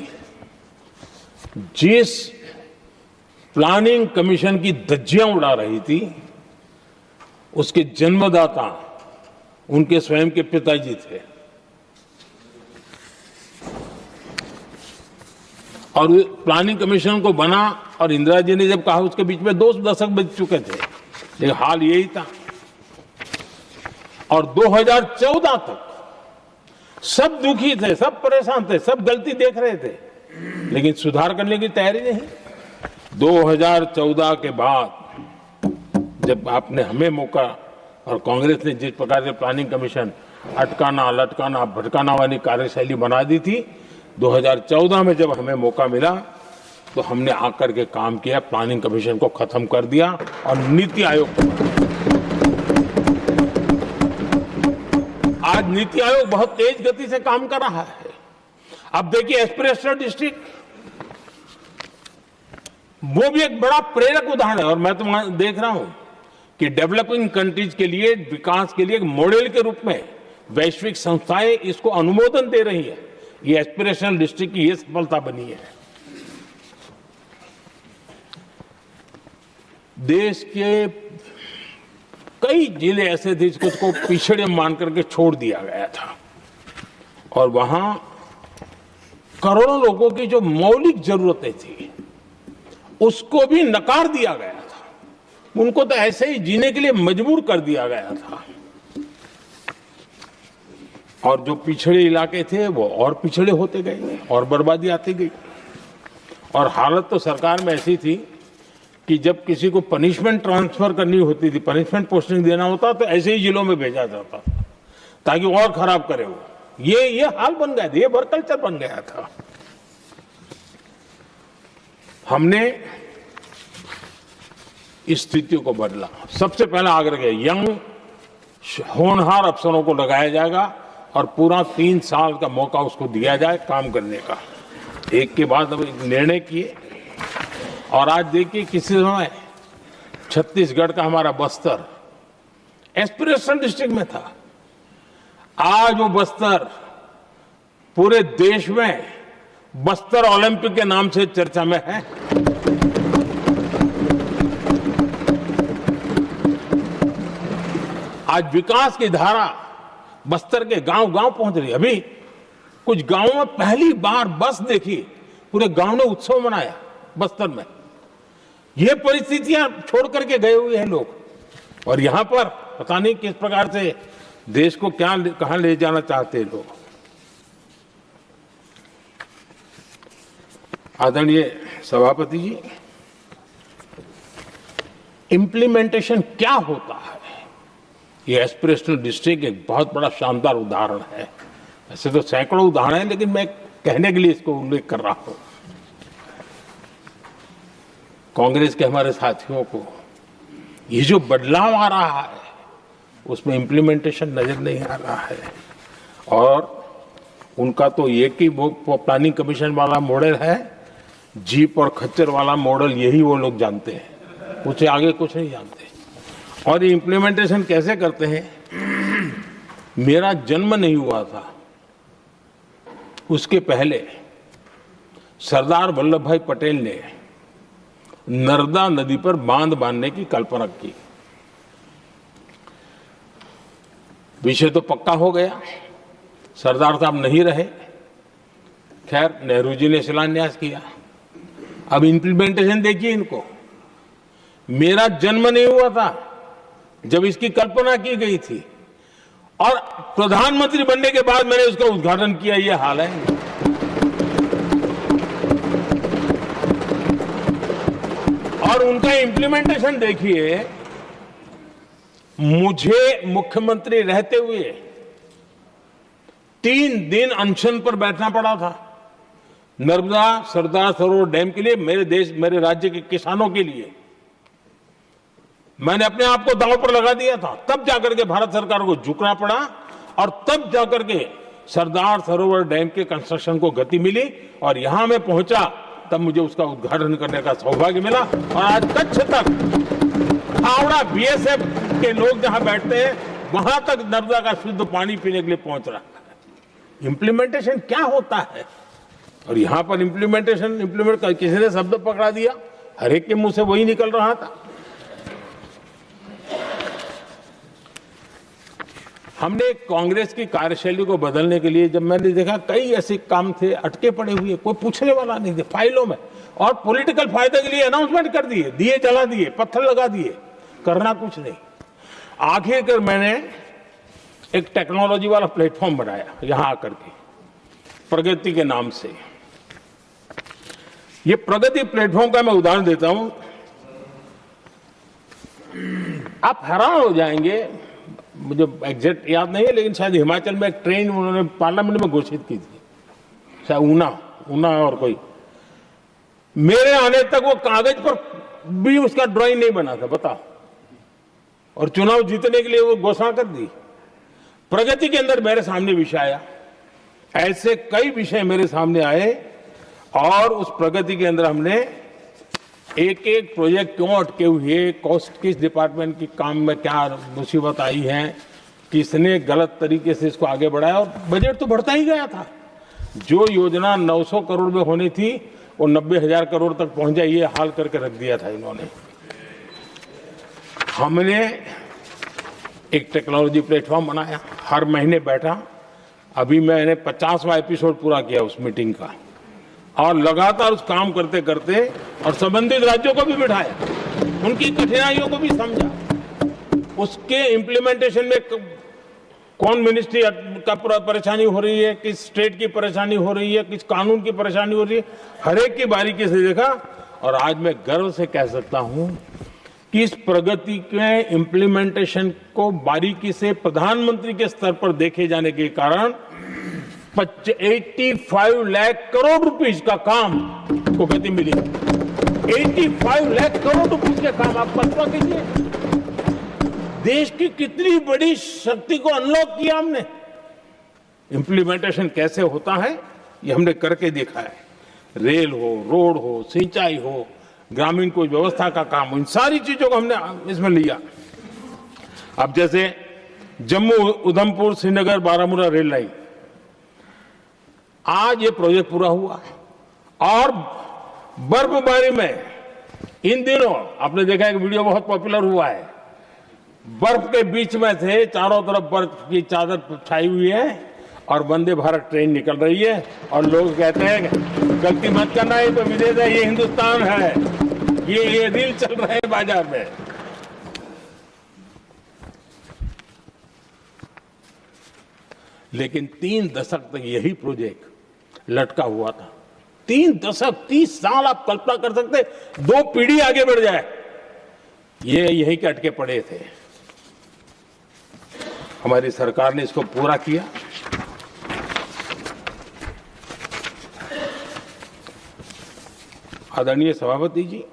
जिस प्लानिंग कमीशन की धज्जियां उड़ा रही थी, उसके जन्मदाता उनके स्वयं के पिताजी थे। और प्लानिंग कमीशन को बना और इंदिरा जी ने जब कहा, उसके बीच में 2 दशक बज चुके थे, लेकिन हाल यही था। और 2014 तक सब दुखी थे, सब परेशान थे, सब गलती देख रहे थे, लेकिन सुधार करने की तैयारी नहीं। 2014 के बाद जब आपने हमें मौका और कांग्रेस ने जिस प्रकार से प्लानिंग कमीशन अटकाना, लटकाना, भटकाना वाली कार्यशैली बना दी थी, 2014 में जब हमें मौका मिला तो हमने आकर के काम किया, प्लानिंग कमीशन को खत्म कर दिया और नीति आयोग को। आज नीति आयोग बहुत तेज गति से काम कर रहा है। अब देखिए एस्पिरेशनल डिस्ट्रिक्ट, वो भी एक बड़ा प्रेरक उदाहरण है। और मैं तो देख रहा हूं कि डेवलपिंग कंट्रीज के लिए, विकास के लिए एक मॉडल के रूप में वैश्विक संस्थाएं इसको अनुमोदन दे रही है। ये एस्पिरेशनल डिस्ट्रिक्ट की ये सफलता बनी है। देश के कई जिले ऐसे थे जिसको पिछड़े मान करके छोड़ दिया गया था और वहां करोड़ों लोगों की जो मौलिक जरूरतें थी उसको भी नकार दिया गया था। उनको तो ऐसे ही जीने के लिए मजबूर कर दिया गया था और जो पिछड़े इलाके थे वो और पिछड़े होते गए और बर्बादी आती गई। और हालत तो सरकार में ऐसी थी कि जब किसी को पनिशमेंट ट्रांसफर करनी होती थी, पनिशमेंट पोस्टिंग देना होता तो ऐसे ही जिलों में भेजा जाता था ताकि और खराब करे वो। ये हाल बन गया था, ये वर्क कल्चर बन गया था। हमने इस स्थिति को बदला। सबसे पहला आग्रह किया, यंग होनहार अफसरों को लगाया जाएगा और पूरा 3 साल का मौका उसको दिया जाए काम करने का। एक के बाद अब निर्णय किए और आज देखिए किसी समय छत्तीसगढ़ का हमारा बस्तर एस्पिरेशनल डिस्ट्रिक्ट में था, आज वो बस्तर पूरे देश में बस्तर ओलंपिक के नाम से चर्चा में है। आज विकास की धारा बस्तर के गांव-गांव पहुंच रही है। अभी कुछ गांवों में पहली बार बस देखी, पूरे गांव ने उत्सव मनाया बस्तर में। ये परिस्थितियां छोड़ करके गए हुए हैं लोग और यहां पर पता नहीं किस प्रकार से देश को कहां ले जाना चाहते हैं लोग। आदरणीय सभापति जी, इंप्लीमेंटेशन क्या होता है, ये एस्पिरेशनल डिस्ट्रिक्ट एक बहुत बड़ा शानदार उदाहरण है। ऐसे तो सैकड़ों उदाहरण हैं लेकिन मैं कहने के लिए इसको उल्लेख कर रहा हूं। कांग्रेस के हमारे साथियों को ये जो बदलाव आ रहा है उसमें इंप्लीमेंटेशन नजर नहीं आ रहा है और उनका तो एक ही वो प्लानिंग कमीशन वाला मॉडल है, जीप और खच्चर वाला मॉडल, यही वो लोग जानते हैं, उससे आगे कुछ नहीं जानते। और ये इंप्लीमेंटेशन कैसे करते हैं, मेरा जन्म नहीं हुआ था उसके पहले सरदार वल्लभ भाई पटेल ने नर्मदा नदी पर बांध बांधने की कल्पना की। विषय तो पक्का हो गया, सरदार साहब नहीं रहे, खैर नेहरू जी ने शिलान्यास किया। अब इंप्लीमेंटेशन देखिए इनको। मेरा जन्म नहीं हुआ था जब इसकी कल्पना की गई थी और प्रधानमंत्री बनने के बाद मैंने उसका उद्घाटन किया, ये हाल है। और उनका इंप्लीमेंटेशन देखिए, मुझे मुख्यमंत्री रहते हुए 3 दिन अनशन पर बैठना पड़ा था नर्मदा सरदार सरोवर डैम के लिए, मेरे राज्य के किसानों के लिए। मैंने अपने आप को दांव पर लगा दिया था, तब जाकर के भारत सरकार को झुकना पड़ा और तब जाकर के सरदार सरोवर डैम के कंस्ट्रक्शन को गति मिली और यहां मैं पहुंचा तब मुझे उसका उद्घाटन करने का सौभाग्य मिला। और आज कच्छ तक हावड़ा बीएसएफ के लोग जहां बैठते हैं वहां तक नर्मदा का शुद्ध पानी पीने के लिए पहुंच रहा है। इंप्लीमेंटेशन क्या होता है और यहां पर इम्प्लीमेंट कर किसी ने शब्द पकड़ा दिया, हर एक के मुंह से वही निकल रहा था। हमने कांग्रेस की कार्यशैली को बदलने के लिए जब मैंने देखा कई ऐसे काम थे अटके पड़े हुए, कोई पूछने वाला नहीं थे फाइलों में, और पॉलिटिकल फायदे के लिए अनाउंसमेंट कर दिए, दिए जला दिए, पत्थर लगा दिए, करना कुछ नहीं। आखिरकार मैंने एक टेक्नोलॉजी वाला प्लेटफॉर्म बनाया यहां आकर के, प्रगति के नाम से। ये प्रगति प्लेटफॉर्म का मैं उदाहरण देता हूं, आप हैरान हो जाएंगे। मुझे एग्जैक्ट याद नहीं है लेकिन शायद हिमाचल में एक ट्रेन उन्होंने पार्लियामेंट में घोषित की थी, शायद ऊना और कोई। मेरे आने तक वो कागज पर भी उसका ड्राइंग नहीं बना था, बताओ, और चुनाव जीतने के लिए वो घोषणा कर दी। प्रगति के अंदर मेरे सामने विषय आया, ऐसे कई विषय मेरे सामने आए और उस प्रगति के अंदर हमने एक एक प्रोजेक्ट क्यों अटके हुए, कॉस्ट किस डिपार्टमेंट की काम में क्या मुसीबत आई है, किसने गलत तरीके से इसको आगे बढ़ाया, और बजट तो बढ़ता ही गया था। जो योजना 900 करोड़ में होनी थी वो 90,000 करोड़ तक पहुंच जाए, ये हाल करके रख दिया था इन्होंने। हमने एक टेक्नोलॉजी प्लेटफॉर्म बनाया, हर महीने बैठा। अभी मैंने 50वां एपिसोड पूरा किया उस मीटिंग का, और लगातार उस काम करते करते और संबंधित राज्यों को भी बिठाया, उनकी कठिनाइयों को भी समझा, उसके इम्प्लीमेंटेशन में कौन मिनिस्ट्री का परेशानी हो रही है, किस स्टेट की परेशानी हो रही है, किस कानून की परेशानी हो रही है, हर एक की बारीकी से देखा। और आज मैं गर्व से कह सकता हूं कि इस प्रगति के इम्प्लीमेंटेशन को बारीकी से प्रधानमंत्री के स्तर पर देखे जाने के कारण 85 लाख करोड़ रुपीस का काम को गति मिली। 85 लाख करोड़ रुपीस के काम आप कल्पना कीजिए, देश की कितनी बड़ी शक्ति को अनलॉक किया हमने। इंप्लीमेंटेशन कैसे होता है ये हमने करके देखा है। रेल हो, रोड हो, सिंचाई हो, ग्रामीण कोई व्यवस्था का काम हो, इन सारी चीजों को हमने इसमें लिया। अब जैसे जम्मू उधमपुर श्रीनगर बारामूला रेल लाइन, आज ये प्रोजेक्ट पूरा हुआ। और बर्फबारी में इन दिनों आपने देखा एक वीडियो बहुत पॉपुलर हुआ है, बर्फ के बीच में से चारों तरफ बर्फ की चादर छाई हुई है और वंदे भारत ट्रेन निकल रही है, और लोग कहते हैं गलती मत करना, ये तो विदेश है, ये हिंदुस्तान है, ये रील चल रहे हैं बाजार में। लेकिन 3 दशक तक यही प्रोजेक्ट लटका हुआ था। 3 दशक, 30 साल, आप कल्पना कर सकते, 2 पीढ़ी आगे बढ़ जाए, ये यहीं के अटके पड़े थे। हमारी सरकार ने इसको पूरा किया। आदरणीय सभापति जी,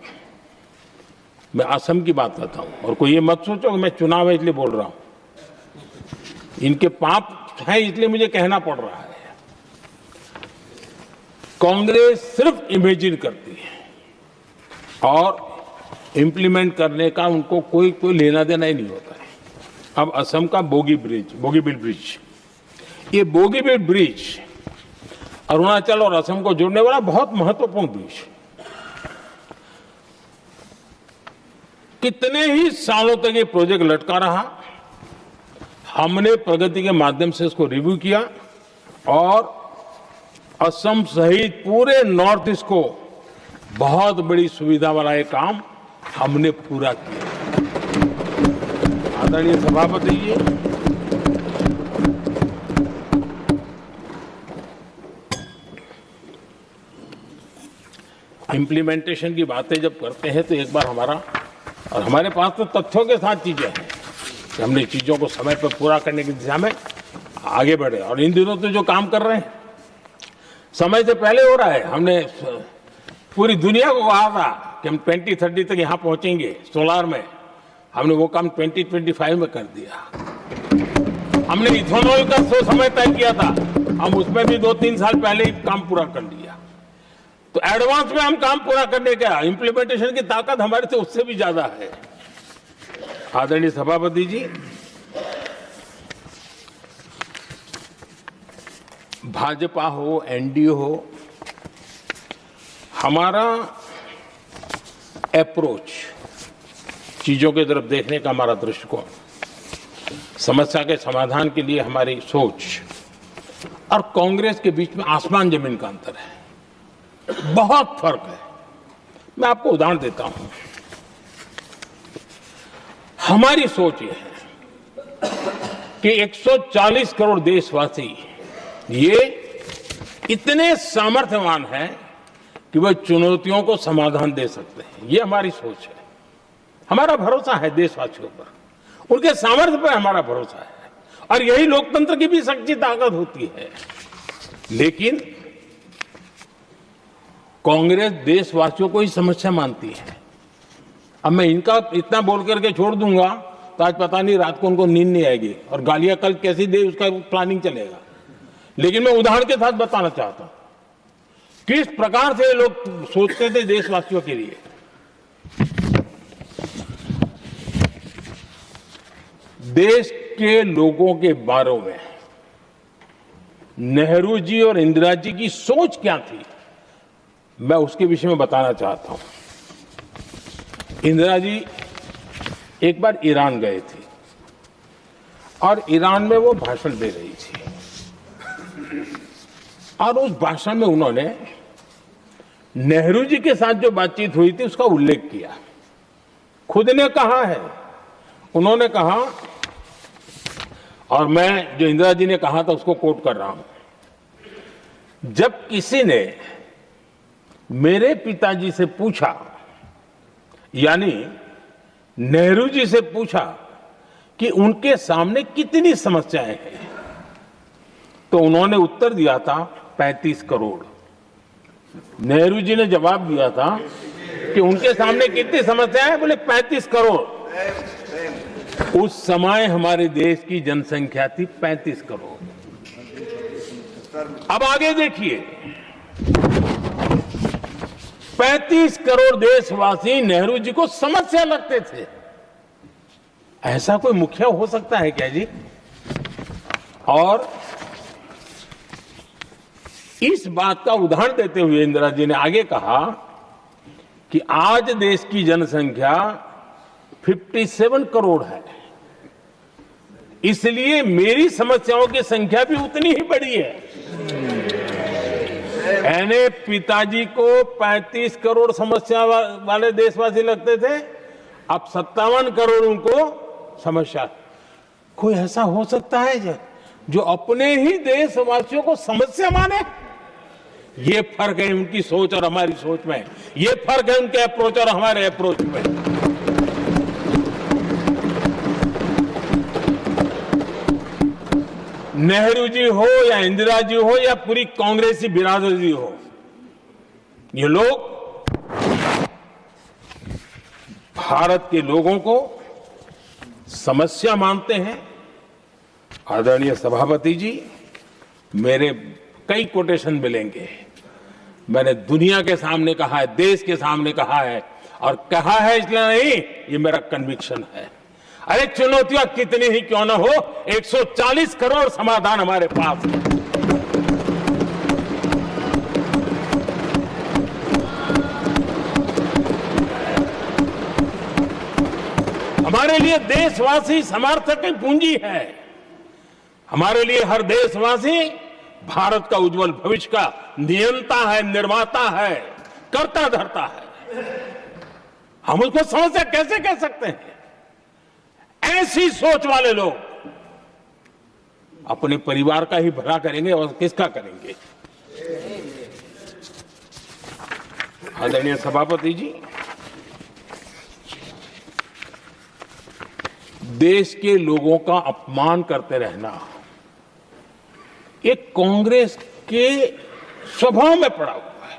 मैं असम की बात करता हूं, और कोई ये मत सोचो कि मैं चुनाव है इसलिए बोल रहा हूं। इनके पाप है इसलिए मुझे कहना पड़ रहा है। कांग्रेस सिर्फ इमेजिन करती है और इंप्लीमेंट करने का उनको कोई लेना देना ही नहीं होता है। अब असम का बोगीबील ब्रिज, ये बोगीबील ब्रिज अरुणाचल और असम को जोड़ने वाला बहुत महत्वपूर्ण ब्रिज, कितने ही सालों तक ये प्रोजेक्ट लटका रहा। हमने प्रगति के माध्यम से इसको रिव्यू किया और असम सहित पूरे नॉर्थ ईस्ट को बहुत बड़ी सुविधा वाला ये काम हमने पूरा किया। आदरणीय सभापति जी, इंप्लीमेंटेशन की बातें जब करते हैं तो एक बार हमारे पास तो तथ्यों के साथ चीजें हैं कि हमने चीजों को समय पर पूरा करने की दिशा में आगे बढ़े। और इन दिनों तो जो काम कर रहे हैं समय से पहले हो रहा है। हमने पूरी दुनिया को कहा था कि हम 2030 तक यहां पहुंचेंगे सोलार में, हमने वो काम 2025 में कर दिया। हमने इथेनॉल का समय तय किया था, हम उसमें भी 2-3 साल पहले ही काम पूरा कर लिया। तो एडवांस में हम काम पूरा करने का इंप्लीमेंटेशन की ताकत हमारे से उससे भी ज्यादा है। आदरणीय सभापति जी, भाजपा हो, एनडीए हो, हमारा अप्रोच, चीजों की तरफ देखने का हमारा दृष्टिकोण, समस्या के समाधान के लिए हमारी सोच और कांग्रेस के बीच में आसमान जमीन का अंतर है, बहुत फर्क है। मैं आपको उदाहरण देता हूं। हमारी सोच यह है कि 140 करोड़ देशवासी ये इतने सामर्थ्यवान हैं कि वह चुनौतियों को समाधान दे सकते हैं। ये हमारी सोच है, हमारा भरोसा है देशवासियों पर, उनके सामर्थ्य पर हमारा भरोसा है, और यही लोकतंत्र की भी सच्ची ताकत होती है। लेकिन कांग्रेस देशवासियों को ही समस्या मानती है। अब मैं इनका इतना बोल करके छोड़ दूंगा तो आज पता नहीं रात को उनको नींद नहीं आएगी और गालियां कल कैसी दे उसका प्लानिंग चलेगा। लेकिन मैं उदाहरण के साथ बताना चाहता हूं किस प्रकार से लोग सोचते थे देशवासियों के लिए। देश के लोगों के बारे में नेहरू जी और इंदिरा जी की सोच क्या थी, मैं उसके विषय में बताना चाहता हूं। इंदिरा जी एक बार ईरान गए थे और ईरान में वो भाषण दे रही थी और उस भाषण में उन्होंने नेहरू जी के साथ जो बातचीत हुई थी उसका उल्लेख किया। खुद ने कहा है, उन्होंने कहा, और मैं जो इंदिरा जी ने कहा था उसको कोट कर रहा हूं, जब किसी ने मेरे पिताजी से पूछा, यानी नेहरू जी से पूछा कि उनके सामने कितनी समस्याएं हैं, तो उन्होंने उत्तर दिया था 35 करोड़। नेहरू जी ने जवाब दिया था कि उनके सामने कितनी समस्याएं हैं, बोले 35 करोड़। उस समय हमारे देश की जनसंख्या थी 35 करोड़। अब आगे देखिए, 35 करोड़ देशवासी नेहरू जी को समस्या लगते थे। ऐसा कोई मुखिया हो सकता है क्या जी? और इस बात का उदाहरण देते हुए इंदिरा जी ने आगे कहा कि आज देश की जनसंख्या 57 करोड़ है, इसलिए मेरी समस्याओं की संख्या भी उतनी ही बड़ी है। यानी पिताजी को 35 करोड़ समस्या वाले देशवासी लगते थे, अब 57 करोड़ उनको समस्या। कोई ऐसा हो सकता है जो अपने ही देशवासियों को समस्या माने? ये फर्क है उनकी सोच और हमारी सोच में, ये फर्क है उनके अप्रोच और हमारे अप्रोच में। नेहरू जी हो या इंदिरा जी हो या पूरी कांग्रेसी बिरादरी हो, ये लोग भारत के लोगों को समस्या मानते हैं। आदरणीय सभापति जी, मेरे कई कोटेशन मिलेंगे। मैंने दुनिया के सामने कहा है, देश के सामने कहा है, और कहा है इसलिए नहीं, ये मेरा कन्विक्शन है। अरे चुनौतियां कितनी ही क्यों ना हो, 140 करोड़ समाधान हमारे पास है। हमारे लिए देशवासी समर्थक की पूंजी है। हमारे लिए हर देशवासी भारत का उज्जवल भविष्य का नियंता है, निर्माता है, कर्ता धर्ता है। हम उसको समस्या कैसे कह सकते हैं? ऐसी सोच वाले लोग अपने परिवार का ही भला करेंगे और किसका करेंगे? आदरणीय सभापति जी, देश के लोगों का अपमान करते रहना एक कांग्रेस के स्वभाव में पड़ा हुआ है,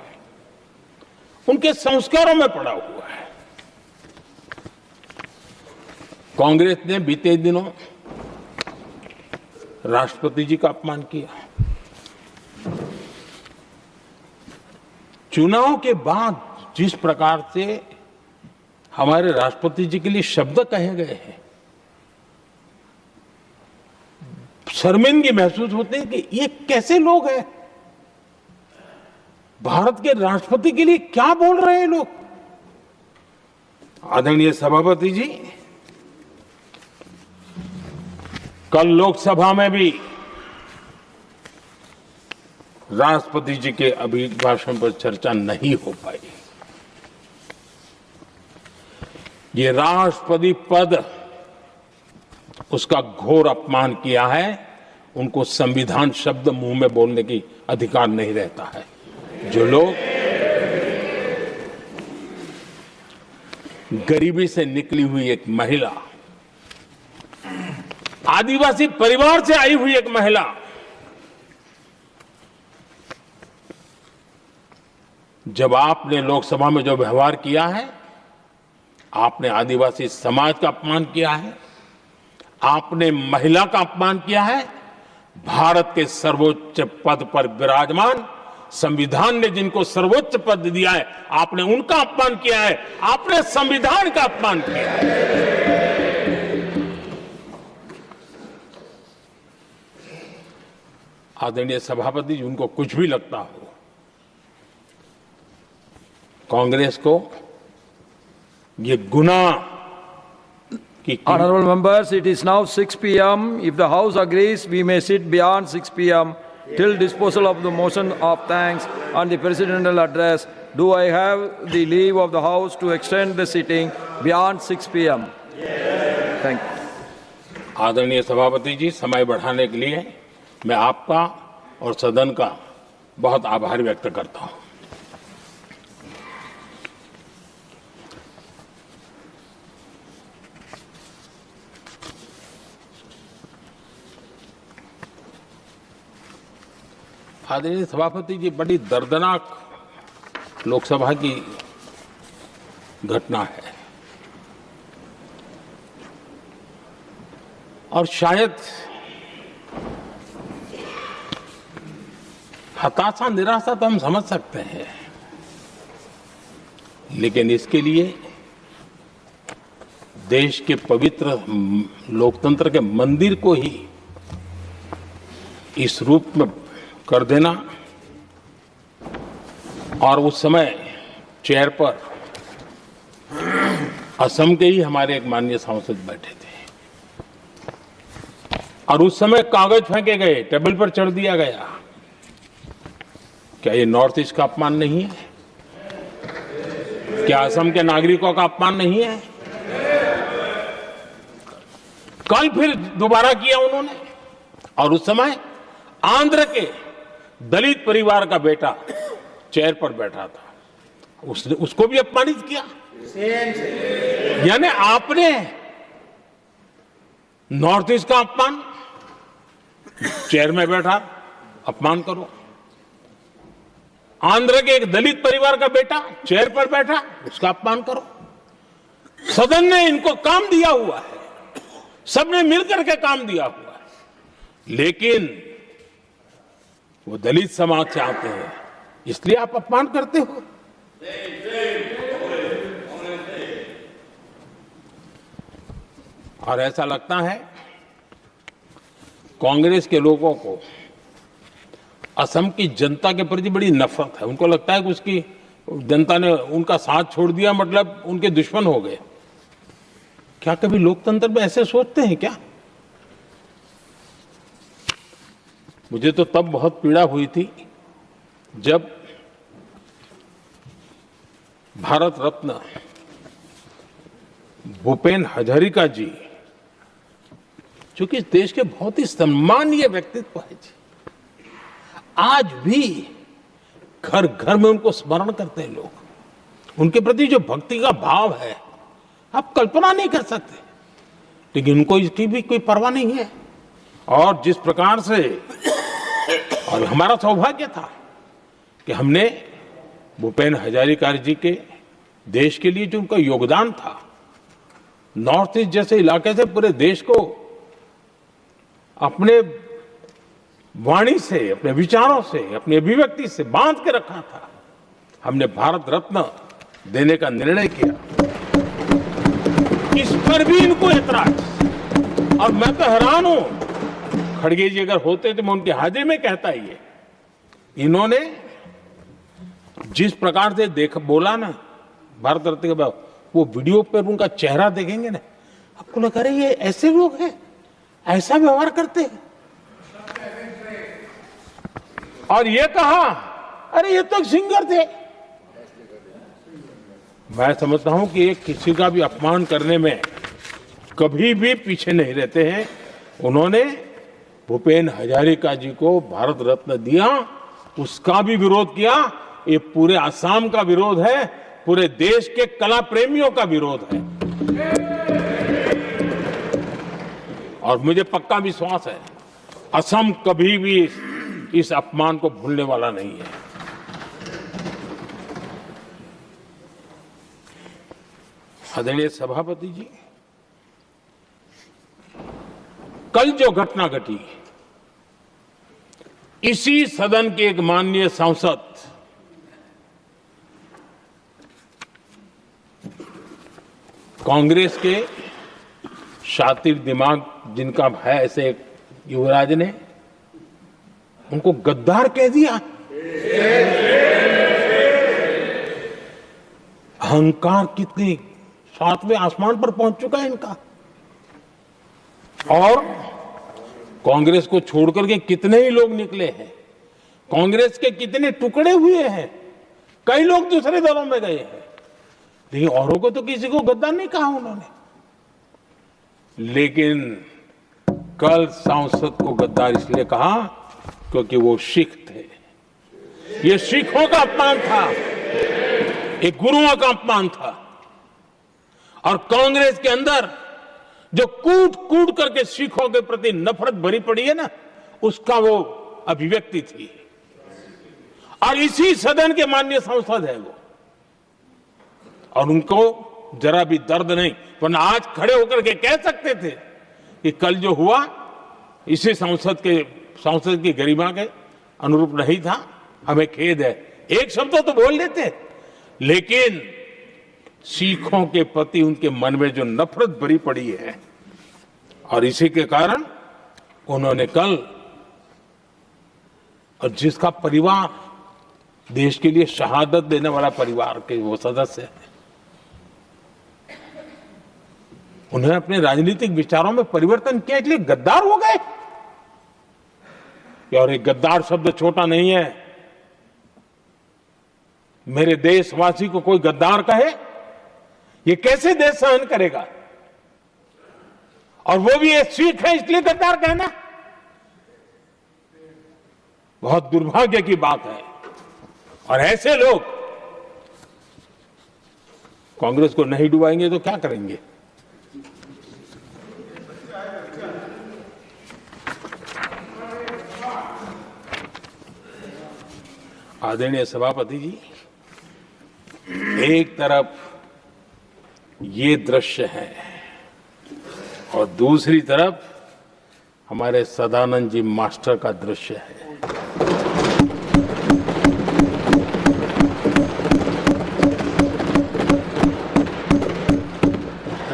उनके संस्कारों में पड़ा हुआ है। कांग्रेस ने बीते दिनों राष्ट्रपति जी का अपमान किया। चुनाव के बाद जिस प्रकार से हमारे राष्ट्रपति जी के लिए शब्द कहे गए हैं, शर्मिंदगी महसूस होती है कि ये कैसे लोग हैं? भारत के राष्ट्रपति के लिए क्या बोल रहे हैं लोग? आदरणीय सभापति जी, कल लोकसभा में भी राष्ट्रपति जी के अभिभाषण पर चर्चा नहीं हो पाई। ये राष्ट्रपति पद, उसका घोर अपमान किया है। उनको संविधान शब्द मुंह में बोलने की अधिकार नहीं रहता है। जो लोग गरीबी से निकली हुई एक महिला, आदिवासी परिवार से आई हुई एक महिला, जब आपने लोकसभा में जो व्यवहार किया है, आपने आदिवासी समाज का अपमान किया है, आपने महिला का अपमान किया है। भारत के सर्वोच्च पद पर विराजमान, संविधान ने जिनको सर्वोच्च पद दिया है, आपने उनका अपमान किया है, आपने संविधान का अपमान किया है। आदरणीय सभापति जी, उनको कुछ भी लगता हो, कांग्रेस को ये गुनाह कि Honorable members, it is now 6 p.m. If the House agrees, we may sit beyond 6 p.m. till disposal of the motion of thanks and the presidential address. Do I have the leave of the House to extend the sitting beyond 6 p.m.? Thank you. आदरणीय सभापति जी, समय बढ़ाने के लिए मैं आपका और सदन का बहुत आभार व्यक्त करता हूं। आदरणीय सभापति जी, बड़ी दर्दनाक लोकसभा की घटना है और शायद हताशा निराशा तो हम समझ सकते हैं, लेकिन इसके लिए देश के पवित्र लोकतंत्र के मंदिर को ही इस रूप में कर देना, और उस समय चेयर पर असम के ही हमारे एक माननीय सांसद बैठे थे और उस समय कागज फेंके गए, टेबल पर चढ़ दिया गया। क्या ये नॉर्थ ईस्ट का अपमान नहीं है? क्या असम के नागरिकों का अपमान नहीं है? कल फिर दोबारा किया उन्होंने, और उस समय आंध्र के दलित परिवार का बेटा चेयर पर बैठा था, उसको भी अपमानित किया। यानी आपने नॉर्थ ईस्ट का अपमान, चेयर में बैठा अपमान करो। आंध्र के एक दलित परिवार का बेटा चेयर पर बैठा, उसका अपमान करो। सदन ने इनको काम दिया हुआ है, सबने मिलकर के काम दिया हुआ है, लेकिन वो दलित समाज से आते हैं, इसलिए आप अपमान करते हो। और ऐसा लगता है कांग्रेस के लोगों को असम की जनता के प्रति बड़ी नफरत है। उनको लगता है कि उसकी जनता ने उनका साथ छोड़ दिया, मतलब उनके दुश्मन हो गए। क्या कभी लोकतंत्र में ऐसे सोचते हैं क्या? मुझे तो तब बहुत पीड़ा हुई थी जब भारत रत्न भूपेन हजारिका जी, जो कि इस देश के बहुत ही सम्मानीय व्यक्तित्व है जी, आज भी घर घर में उनको स्मरण करते हैं लोग। उनके प्रति जो भक्ति का भाव है आप कल्पना नहीं कर सकते, लेकिन उनको इसकी भी कोई परवाह नहीं है। और जिस प्रकार से, और हमारा सौभाग्य था कि हमने भूपेन हजारिका जी के देश के लिए जो उनका योगदान था, नॉर्थ ईस्ट जैसे इलाके से पूरे देश को अपने वाणी से, अपने विचारों से, अपनी अभिव्यक्ति से बांध के रखा था। हमने भारत रत्न देने का निर्णय किया, इस पर भी इनको ऐतराज। और मैं तो हैरान हूं, खड़गे जी अगर होते तो मैं उनकी हाजिरी में कहता ही है, इन्होंने जिस प्रकार से बोला ना भारत रत्न के बाद, वो वीडियो पर उनका चेहरा देखेंगे ना, आपको लगा रही है ऐसे लोग हैं, ऐसा व्यवहार करते हैं। और ये कहा, अरे ये तो सिंगर थे। मैं समझता हूं कि एक किसी का भी अपमान करने में कभी भी पीछे नहीं रहते हैं। उन्होंने भूपेन हजारिका जी को भारत रत्न दिया, उसका भी विरोध किया। ये पूरे असम का विरोध है, पूरे देश के कला प्रेमियों का विरोध है। और मुझे पक्का विश्वास है असम कभी भी इस अपमान को भूलने वाला नहीं है। आदरणीय सभापति जी, कल जो घटना घटी, इसी सदन के एक माननीय सांसद कांग्रेस के शातिर दिमाग जिनका है, ऐसे एक युवराज ने उनको गद्दार कह दिया। अहंकार कितनी 7वें आसमान पर पहुंच चुका है इनका। और कांग्रेस को छोड़कर के कितने ही लोग निकले हैं, कांग्रेस के कितने टुकड़े हुए हैं, कई लोग दूसरे दलों में गए हैं, लेकिन औरों को तो किसी को गद्दार नहीं कहा उन्होंने। लेकिन कल सांसद को गद्दार इसलिए कहा क्योंकि वो सिख थे। ये सिखों का अपमान था, एक गुरुओं का अपमान था। और कांग्रेस के अंदर जो कूट कूट करके सिखों के प्रति नफरत भरी पड़ी है ना, उसका वो अभिव्यक्ति थी। और इसी सदन के माननीय सांसद है वो, और उनको जरा भी दर्द नहीं, वरना आज खड़े होकर के कह सकते थे कि कल जो हुआ इसी सांसद की गरिमा के अनुरूप नहीं था, हमें खेद है, एक शब्द तो बोल लेते। लेकिन सिखों के प्रति उनके मन में जो नफरत भरी पड़ी है, और इसी के कारण उन्होंने कल, और जिसका परिवार देश के लिए शहादत देने वाला परिवार के वो सदस्य है, उन्होंने अपने राजनीतिक विचारों में परिवर्तन किया, इसलिए गद्दार हो गए। और एक गद्दार शब्द छोटा नहीं है। मेरे देशवासी को कोई गद्दार कहे, ये कैसे देश सहन करेगा? और वो भी एक सिख है इसलिए गद्दार कहना बहुत दुर्भाग्य की बात है। और ऐसे लोग कांग्रेस को नहीं डुबाएंगे तो क्या करेंगे? आदरणीय सभापति जी, एक तरफ ये दृश्य है और दूसरी तरफ हमारे सदानंद जी मास्टर का दृश्य है।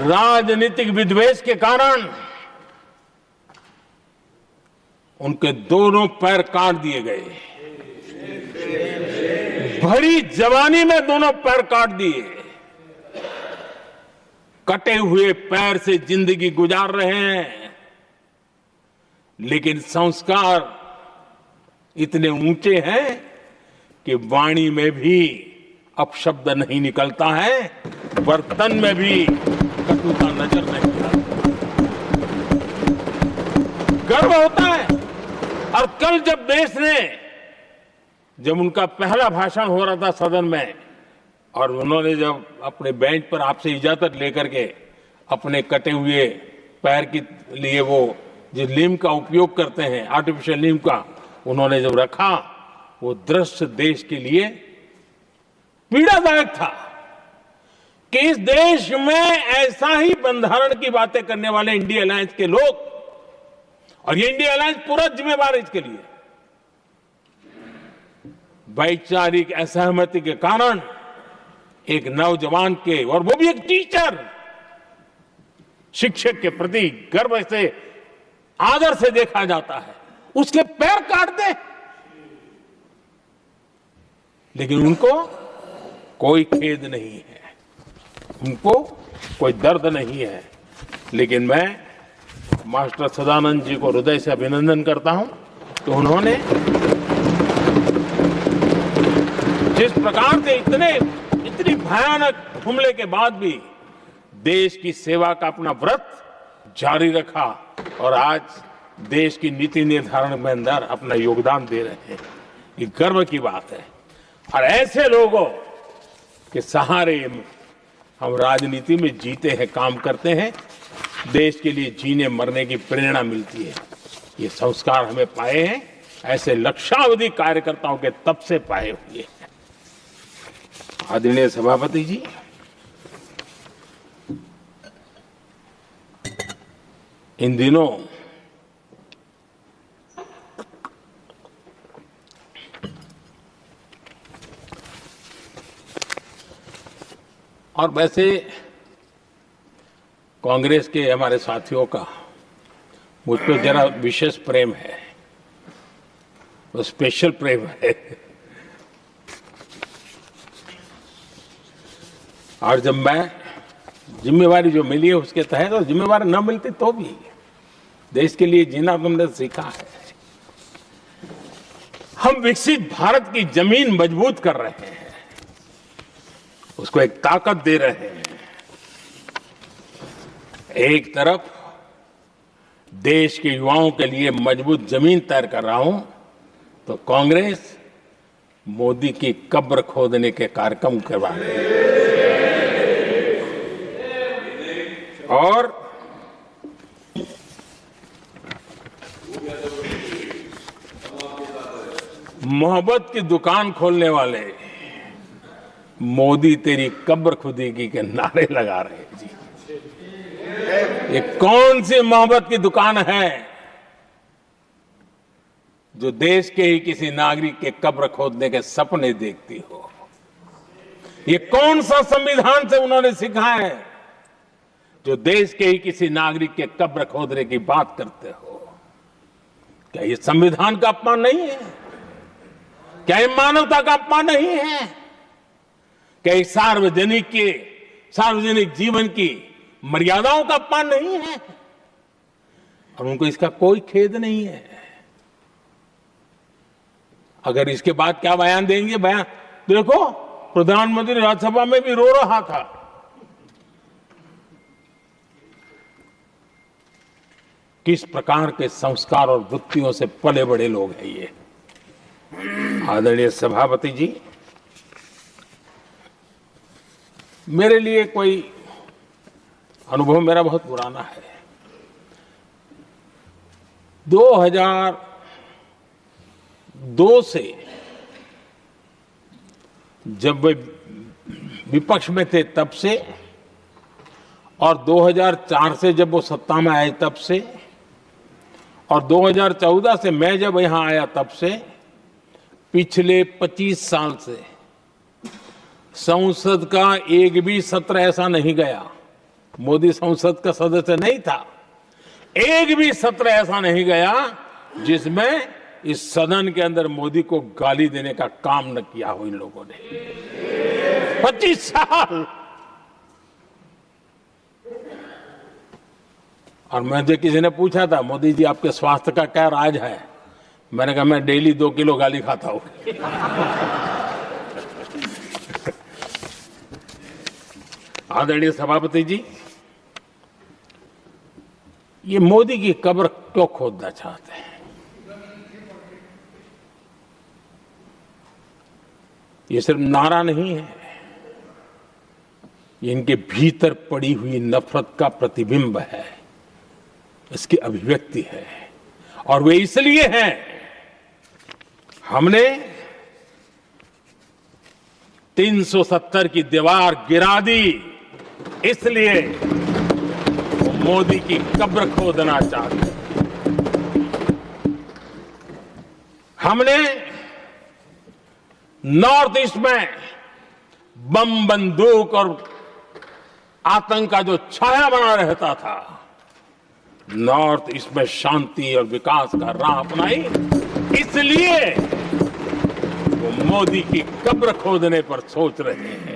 राजनीतिक विद्वेष के कारण उनके दोनों पैर काट दिए गए। भरी जवानी में दोनों पैर काट दिए। कटे हुए पैर से जिंदगी गुजार रहे हैं, लेकिन संस्कार इतने ऊंचे हैं कि वाणी में भी अपशब्द नहीं निकलता है, बर्तन में भी कटुता नजर नहीं आता। गर्व होता है। और कल जब उनका पहला भाषण हो रहा था सदन में, और उन्होंने जब अपने बेंच पर आपसे इजाजत लेकर के अपने कटे हुए पैर के लिए वो जो नीम का उपयोग करते हैं, आर्टिफिशियल नीम का, उन्होंने जब रखा, वो दृश्य देश के लिए पीड़ादायक था कि इस देश में ऐसा ही बंधारण की बातें करने वाले इंडिया अलायंस के लोग, और ये इंडिया अलायंस पूरा जिम्मेवार है इसके लिए, वैचारिक असहमति के कारण एक नौजवान के, और वो भी एक टीचर, शिक्षक के प्रति गर्व से, आदर से देखा जाता है, उसके पैर काट दे। लेकिन उनको कोई खेद नहीं है, उनको कोई दर्द नहीं है। लेकिन मैं मास्टर सदानंद जी को हृदय से अभिनंदन करता हूं कि उन्होंने जिस प्रकार से इतनी भयानक हमले के बाद भी देश की सेवा का अपना व्रत जारी रखा, और आज देश की नीति निर्धारण में अंदर अपना योगदान दे रहे हैं। ये गर्व की बात है। और ऐसे लोगों के सहारे हम राजनीति में जीते हैं, काम करते हैं, देश के लिए जीने मरने की प्रेरणा मिलती है। ये संस्कार हमें पाए हैं, ऐसे लक्षावधि कार्यकर्ताओं के तब से पाए हुए हैं। आदरणीय सभापति जी, इन दिनों और वैसे कांग्रेस के हमारे साथियों का मुझ पर जरा विशेष प्रेम है, वो स्पेशल प्रेम है। और जब मैं जिम्मेवारी जो मिली है उसके तहत, और जिम्मेवारी न मिलती तो भी देश के लिए जीना तुमने सीखा है। हम विकसित भारत की जमीन मजबूत कर रहे हैं, उसको एक ताकत दे रहे हैं। एक तरफ देश के युवाओं के लिए मजबूत जमीन तैयार कर रहा हूं, तो कांग्रेस मोदी की कब्र खोदने के कार्यक्रम करवा रही है। और मोहब्बत की दुकान खोलने वाले मोदी तेरी कब्र खुदेगी के नारे लगा रहे हैं जी। ये कौन सी मोहब्बत की दुकान है जो देश के ही किसी नागरिक के कब्र खोदने के सपने देखती हो? ये कौन सा संविधान से उन्होंने सीखा है जो देश के ही किसी नागरिक के कब्र खोदने की बात करते हो? क्या ये संविधान का अपमान नहीं है? क्या ये मानवता का अपमान नहीं है? क्या ये सार्वजनिक जीवन की मर्यादाओं का अपमान नहीं है? और उनको इसका कोई खेद नहीं है। अगर इसके बाद क्या बयान देंगे? बयान देखो, प्रधानमंत्री राज्यसभा में भी रो रहा था। किस प्रकार के संस्कार और वृत्तियों से पले बड़े लोग हैं ये। आदरणीय सभापति जी, मेरे लिए कोई अनुभव मेरा बहुत पुराना है। 2002 से जब वे विपक्ष में थे तब से, और 2004 से जब वो सत्ता में आए तब से, और 2014 से मैं जब यहां आया तब से, पिछले 25 साल से संसद का एक भी सत्र ऐसा नहीं गया, मोदी संसद का सदस्य नहीं था, एक भी सत्र ऐसा नहीं गया जिसमें इस सदन के अंदर मोदी को गाली देने का काम न किया हो इन लोगों ने। 25 साल। और मुझे किसी ने पूछा था, मोदी जी आपके स्वास्थ्य का क्या राज है? मैंने कहा मैं डेली 2 किलो गाली खाता हूं। आदरणीय सभापति जी, ये मोदी की कब्र क्यों खोदना चाहते हैं? ये सिर्फ नारा नहीं है, ये इनके भीतर पड़ी हुई नफरत का प्रतिबिंब है, इसकी अभिव्यक्ति है। और वे इसलिए हैं, हमने 370 की दीवार गिरा दी, इसलिए वो मोदी की कब्र खोदना चाहते हैं। हमने नॉर्थ ईस्ट में बम बंदूक और आतंक का जो छाया बना रहता था, नॉर्थ ईस्ट में शांति और विकास का राह अपनाई, इसलिए वो मोदी की कब्र खोदने पर सोच रहे हैं।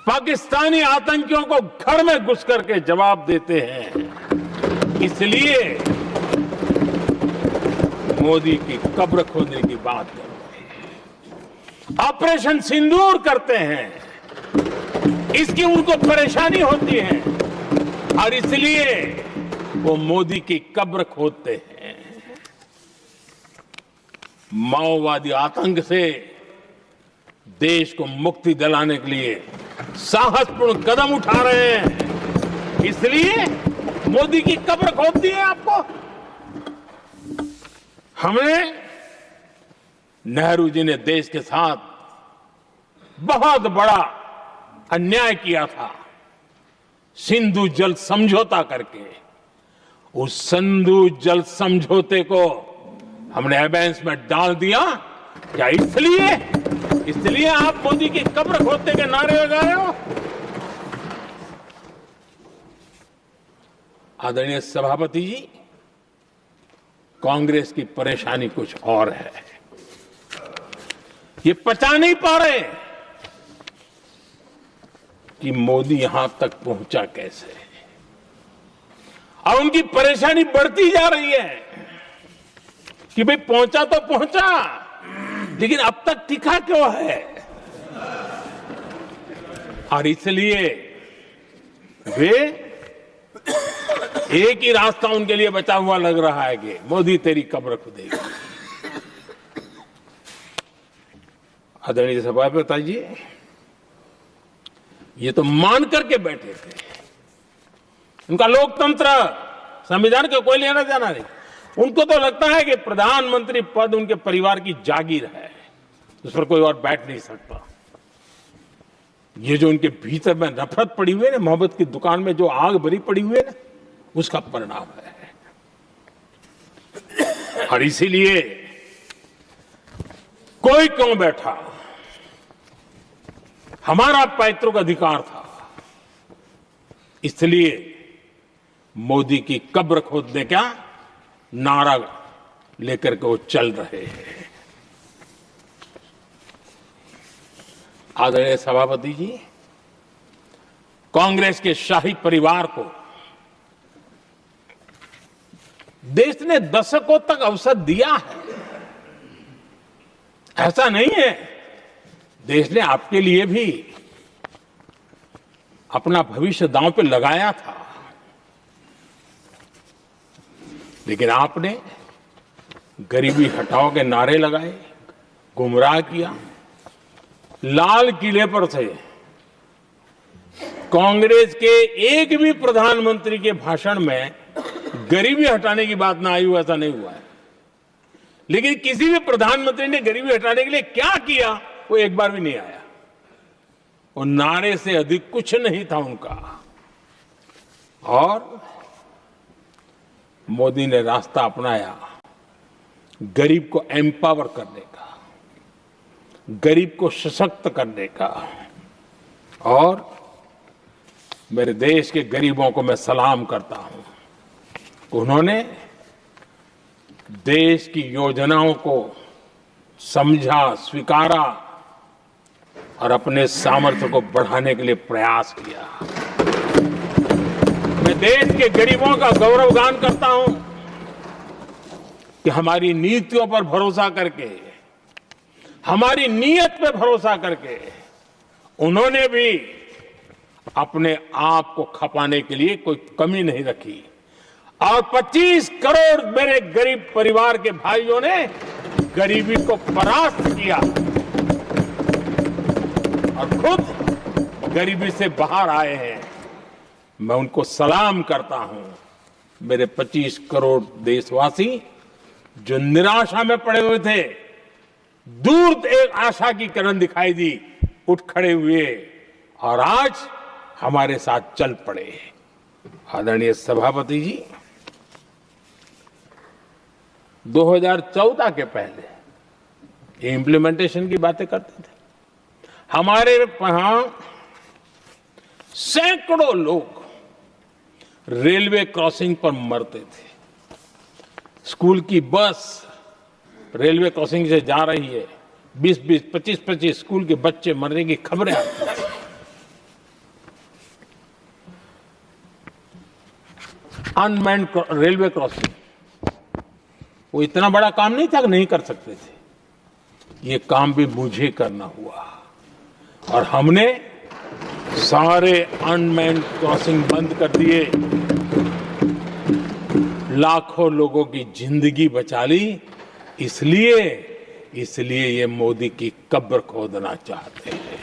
पाकिस्तानी आतंकियों को घर में घुस करके जवाब देते हैं, इसलिए मोदी की कब्र खोदने की बात करते हैं। ऑपरेशन सिंदूर करते हैं, इसकी उनको परेशानी होती है और इसलिए वो मोदी की कब्र खोदते हैं। माओवादी आतंक से देश को मुक्ति दिलाने के लिए साहसपूर्ण कदम उठा रहे हैं, इसलिए मोदी की कब्र खोदती है आपको। हमने, नेहरू जी ने देश के साथ बहुत बड़ा अन्याय किया था, सिंधु जल समझौता करके। उस सिंधु जल समझौते को हमने एबेंस में डाल दिया। क्या इसलिए आप मोदी की कब्र खोदने के नारे लगा रहे हो? आदरणीय सभापति जी, कांग्रेस की परेशानी कुछ और है। ये पचा नहीं पा रहे कि मोदी यहां तक पहुंचा कैसे। और उनकी परेशानी बढ़ती जा रही है कि भाई पहुंचा तो पहुंचा, लेकिन अब तक टिका क्यों है। और इसलिए वे एक ही रास्ता उनके लिए बचा हुआ लग रहा है कि मोदी तेरी कब्र खुदेगी। आदरणीय सभापति जी, ये तो मान करके बैठे थे। उनका लोकतंत्र, संविधान के कोई लेना देना नहीं। उनको तो लगता है कि प्रधानमंत्री पद उनके परिवार की जागीर है, उस पर कोई और बैठ नहीं सकता। ये जो उनके भीतर में नफरत पड़ी हुई है ना, मोहब्बत की दुकान में जो आग भरी पड़ी हुई है ना, उसका परिणाम है। और इसीलिए कोई क्यों बैठा, हमारा पैतृक अधिकार था, इसलिए मोदी की कब्र खोदने का नारा लेकर के वो चल रहे हैं। आदरणीय सभापति जी, कांग्रेस के शाही परिवार को देश ने दशकों तक अवसर दिया है। ऐसा नहीं है, देश ने आपके लिए भी अपना भविष्य दांव पे लगाया था, लेकिन आपने गरीबी हटाओ के नारे लगाए, गुमराह किया। लाल किले पर से कांग्रेस के एक भी प्रधानमंत्री के भाषण में गरीबी हटाने की बात ना आई हो, ऐसा नहीं हुआ है। लेकिन किसी भी प्रधानमंत्री ने गरीबी हटाने के लिए क्या किया, वो एक बार भी नहीं आया। वो नारे से अधिक कुछ नहीं था उनका। और मोदी ने रास्ता अपनाया गरीब को एम्पावर करने का, गरीब को सशक्त करने का। और मेरे देश के गरीबों को मैं सलाम करता हूं, उन्होंने देश की योजनाओं को समझा, स्वीकारा और अपने सामर्थ्य को बढ़ाने के लिए प्रयास किया। मैं देश के गरीबों का गौरवगान करता हूं कि हमारी नीतियों पर भरोसा करके, हमारी नीयत पे भरोसा करके उन्होंने भी अपने आप को खपाने के लिए कोई कमी नहीं रखी। और 25 करोड़ मेरे गरीब परिवार के भाइयों ने गरीबी को परास्त किया और खुद गरीबी से बाहर आए हैं। मैं उनको सलाम करता हूं। मेरे 25 करोड़ देशवासी जो निराशा में पड़े हुए थे, दूर एक आशा की किरण दिखाई दी, उठ खड़े हुए और आज हमारे साथ चल पड़े। आदरणीय सभापति जी, 2014 के पहले ये इम्प्लीमेंटेशन की बातें करते थे। हमारे यहां सैकड़ों लोग रेलवे क्रॉसिंग पर मरते थे। स्कूल की बस रेलवे क्रॉसिंग से जा रही है, 20-20, 25-25 स्कूल के बच्चे मरने की खबरें आती थी। अनमैन्ड रेलवे क्रॉसिंग, वो इतना बड़ा काम नहीं था कि नहीं कर सकते थे। ये काम भी मुझे करना हुआ और हमने सारे अनमैन्ड क्रॉसिंग बंद कर दिए, लाखों लोगों की जिंदगी बचा ली। इसलिए ये मोदी की कब्र खोदना चाहते हैं।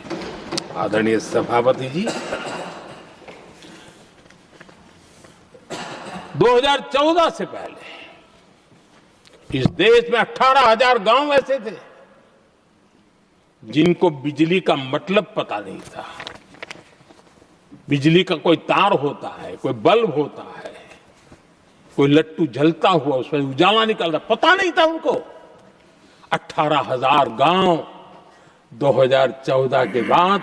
आदरणीय सभापति जी, 2014 से पहले इस देश में 18,000 गांव ऐसे थे जिनको बिजली का मतलब पता नहीं था। बिजली का कोई तार होता है, कोई बल्ब होता है, कोई लट्टू जलता हुआ उसमें उजाला निकलता, पता नहीं था उनको। 18,000 गांव 2014 के बाद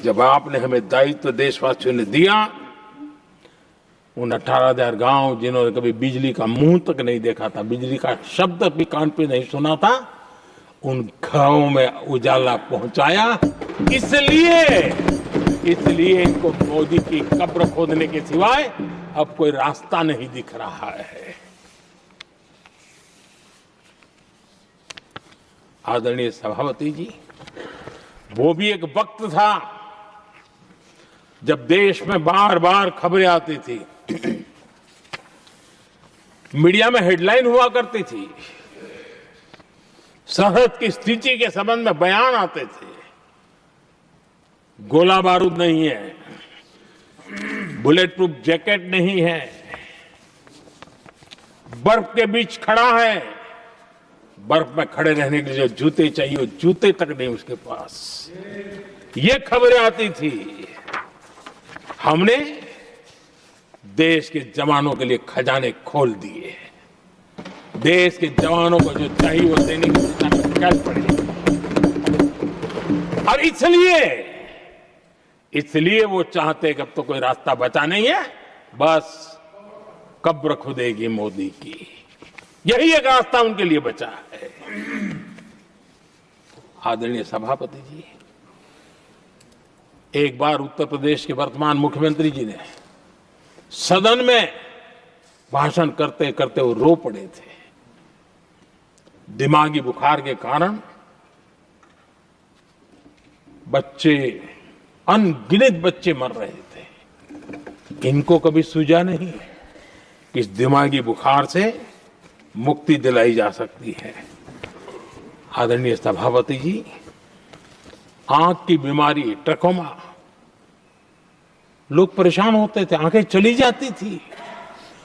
जब आपने हमें दायित्व देशवासियों ने दिया, उन 18,000 गांव जिन्होंने कभी बिजली का मुंह तक नहीं देखा था, बिजली का शब्द भी कान पे नहीं सुना था, उन घरों में उजाला पहुंचाया। इसलिए इनको मोदी की कब्र खोदने के सिवाय अब कोई रास्ता नहीं दिख रहा है। आदरणीय सभापति जी, वो भी एक वक्त था जब देश में बार बार खबरें आती थी, मीडिया में हेडलाइन हुआ करती थी, सरहद की स्थिति के संबंध में बयान आते थे, गोला बारूद नहीं है, बुलेट प्रूफ जैकेट नहीं है, बर्फ के बीच खड़ा है, बर्फ में खड़े रहने के लिए जो जूते चाहिए वो जूते तक नहीं उसके पास, ये खबरें आती थी। हमने देश के जवानों के लिए खजाने खोल दिए, देश के जवानों को जो चाहिए वो देने की चिंता कर पड़ी। और इसलिए वो चाहते कि अब तो कोई रास्ता बचा नहीं है, बस कब्र खुदेगी मोदी की, यही एक रास्ता उनके लिए बचा है। आदरणीय सभापति जी, एक बार उत्तर प्रदेश के वर्तमान मुख्यमंत्री जी ने सदन में भाषण करते करते वो रो पड़े थे। दिमागी बुखार के कारण बच्चे, अनगिनत बच्चे मर रहे थे। इनको कभी सूझा नहीं कि इस दिमागी बुखार से मुक्ति दिलाई जा सकती है। आदरणीय सभापति जी, आंख की बीमारी ट्रकोमा, लोग परेशान होते थे, आंखें चली जाती थी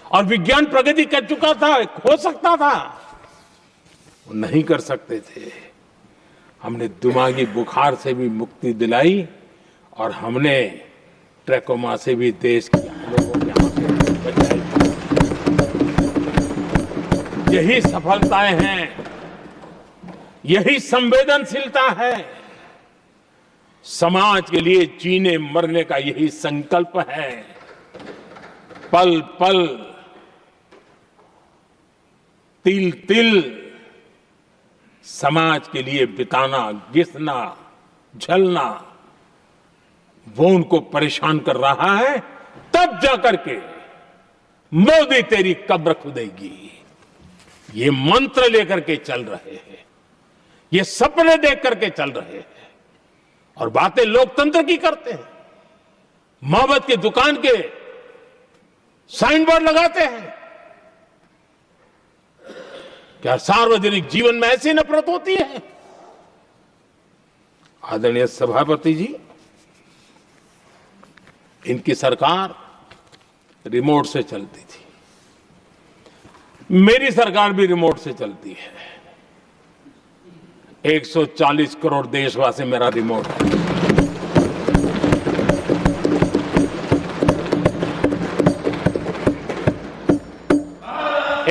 और विज्ञान प्रगति कर चुका था, हो सकता था, वो नहीं कर सकते थे। हमने दिमागी बुखार से भी मुक्ति दिलाई और हमने ट्रकोमा से भी देश के लोगों की आंखें बचाई। यही सफलताएं हैं, यही संवेदनशीलता है, समाज के लिए जीने मरने का यही संकल्प है। पल पल, तिल तिल समाज के लिए बिताना, घिसना, झलना, वो उनको परेशान कर रहा है। तब जाकर के मोदी तेरी कब्र खुदेगी, ये मंत्र लेकर के चल रहे हैं, ये सपने देख करके चल रहे हैं और बातें लोकतंत्र की करते हैं। मोहब्बत की दुकान के साइन बोर्ड लगाते हैं। क्या सार्वजनिक जीवन में ऐसी नफरत होती है? आदरणीय सभापति जी, इनकी सरकार रिमोट से चलती थी, मेरी सरकार भी रिमोट से चलती है। 140 करोड़ देशवासी मेरा रिमोट है।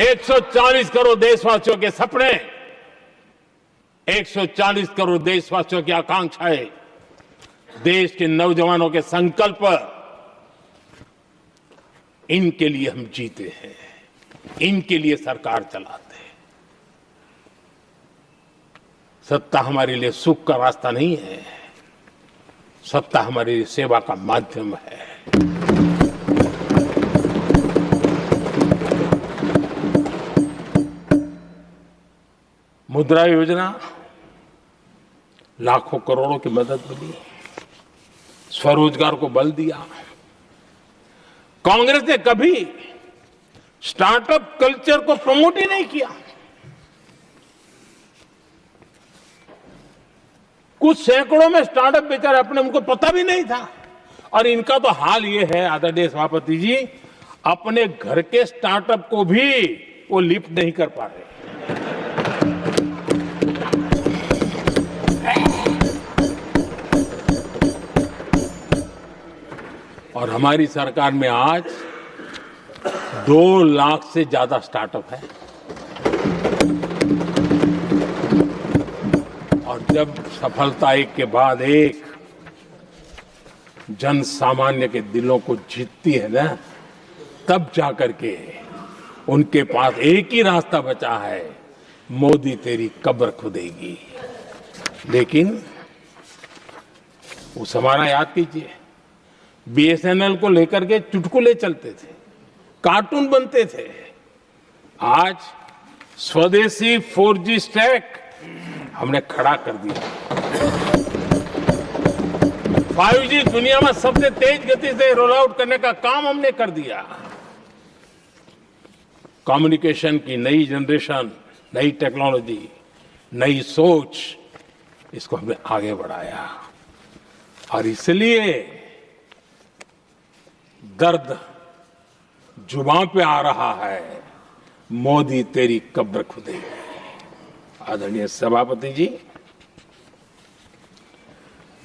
एक 140 करोड़ देशवासियों के सपने, 140 करोड़ देशवासियों की आकांक्षाएं, देश के नौजवानों के संकल्प, इनके लिए हम जीते हैं, इनके लिए सरकार चलाते हैं। सत्ता हमारे लिए सुख का रास्ता नहीं है, सत्ता हमारी लिए सेवा का माध्यम है। मुद्रा योजना, लाखों करोड़ों की मदद मिली, स्वरोजगार को बल दिया। कांग्रेस ने कभी स्टार्टअप कल्चर को प्रमोट ही नहीं किया। कुछ सैकड़ों में स्टार्टअप बेचारे अपने, उनको पता भी नहीं था। और इनका तो हाल ये है आदरणीय सभापति जी, अपने घर के स्टार्टअप को भी वो लिफ्ट नहीं कर पा रहे। और हमारी सरकार में आज 2 लाख से ज्यादा स्टार्टअप है। और जब सफलता एक के बाद एक जन सामान्य के दिलों को जीतती है ना, तब जाकर के उनके पास एक ही रास्ता बचा है, मोदी तेरी कब्र खुदेगी। लेकिन उस हमारा याद कीजिए, बीएसएनएल को लेकर के चुटकुले चलते थे, कार्टून बनते थे। आज स्वदेशी 4G स्टैक हमने खड़ा कर दिया। 5G दुनिया में सबसे तेज गति से रोल आउट करने का काम हमने कर दिया। कम्युनिकेशन की नई जनरेशन, नई टेक्नोलॉजी, नई सोच, इसको हमने आगे बढ़ाया। और इसलिए दर्द जुबान पे आ रहा है, मोदी तेरी कब्र खुदेगी। आदरणीय सभापति जी,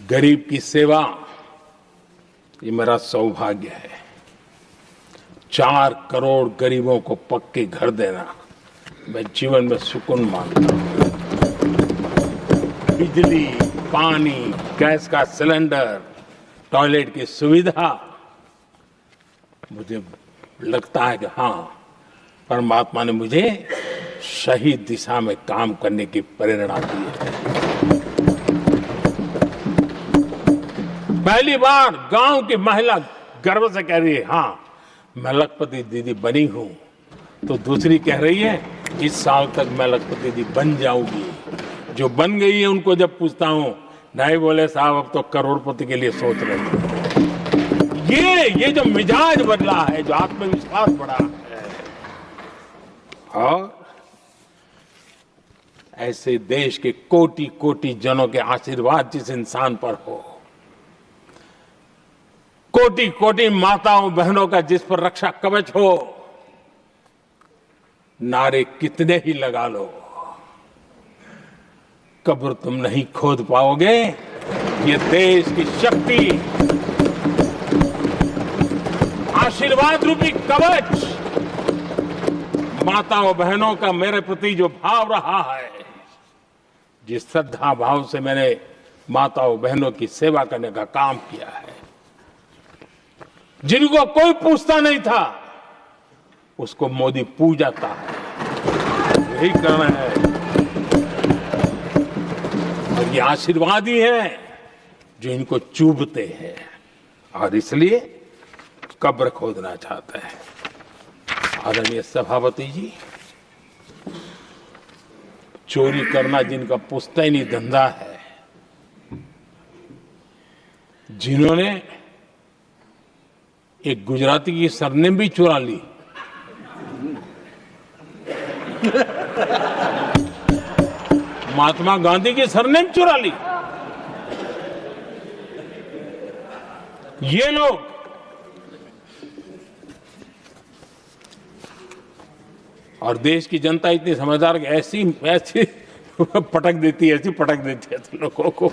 गरीब की सेवा ये मेरा सौभाग्य है। 4 करोड़ गरीबों को पक्के घर देना मैं जीवन में सुकून मानता हूं। बिजली, पानी, गैस का सिलेंडर, टॉयलेट की सुविधा, मुझे लगता है कि हाँ, परमात्मा ने मुझे सही दिशा में काम करने की प्रेरणा दी है। पहली बार गांव की महिला गर्व से कह रही है, हाँ मैं लखपति दीदी बनी हूं, तो दूसरी कह रही है इस साल तक मैं लखपति दीदी बन जाऊंगी। जो बन गई है उनको जब पूछता हूं, नहीं बोले साहब अब तो करोड़पति के लिए सोच रहे हैं। ये जो मिजाज बदला है, जो आत्मविश्वास बढ़ा है, और ऐसे देश के कोटि कोटि जनों के आशीर्वाद जिस इंसान पर हो, कोटि कोटि माताओं बहनों का जिस पर रक्षा कवच हो, नारे कितने ही लगा लो, कब्र तुम नहीं खोद पाओगे। ये देश की शक्ति, आशीर्वाद रूपी कवच, माताओं बहनों का मेरे प्रति जो भाव रहा है, जिस श्रद्धा भाव से मैंने माताओं बहनों की सेवा करने का काम किया है, जिनको कोई पूछता नहीं था उसको मोदी पूजाता है। यही करना है, और ये आशीर्वाद ही है जो इनको चूबते हैं, और इसलिए कब्र खोदना चाहते हैं। आदरणीय सभापति जी, चोरी करना जिनका पुश्तैनी धंधा है, जिन्होंने एक गुजराती की सरनेम भी चुरा ली, महात्मा गांधी की सरनेम चुरा ली, ये लोग और देश की जनता इतनी समझदार कि ऐसी पटक देती है, ऐसी पटक देती है तो लोगों को।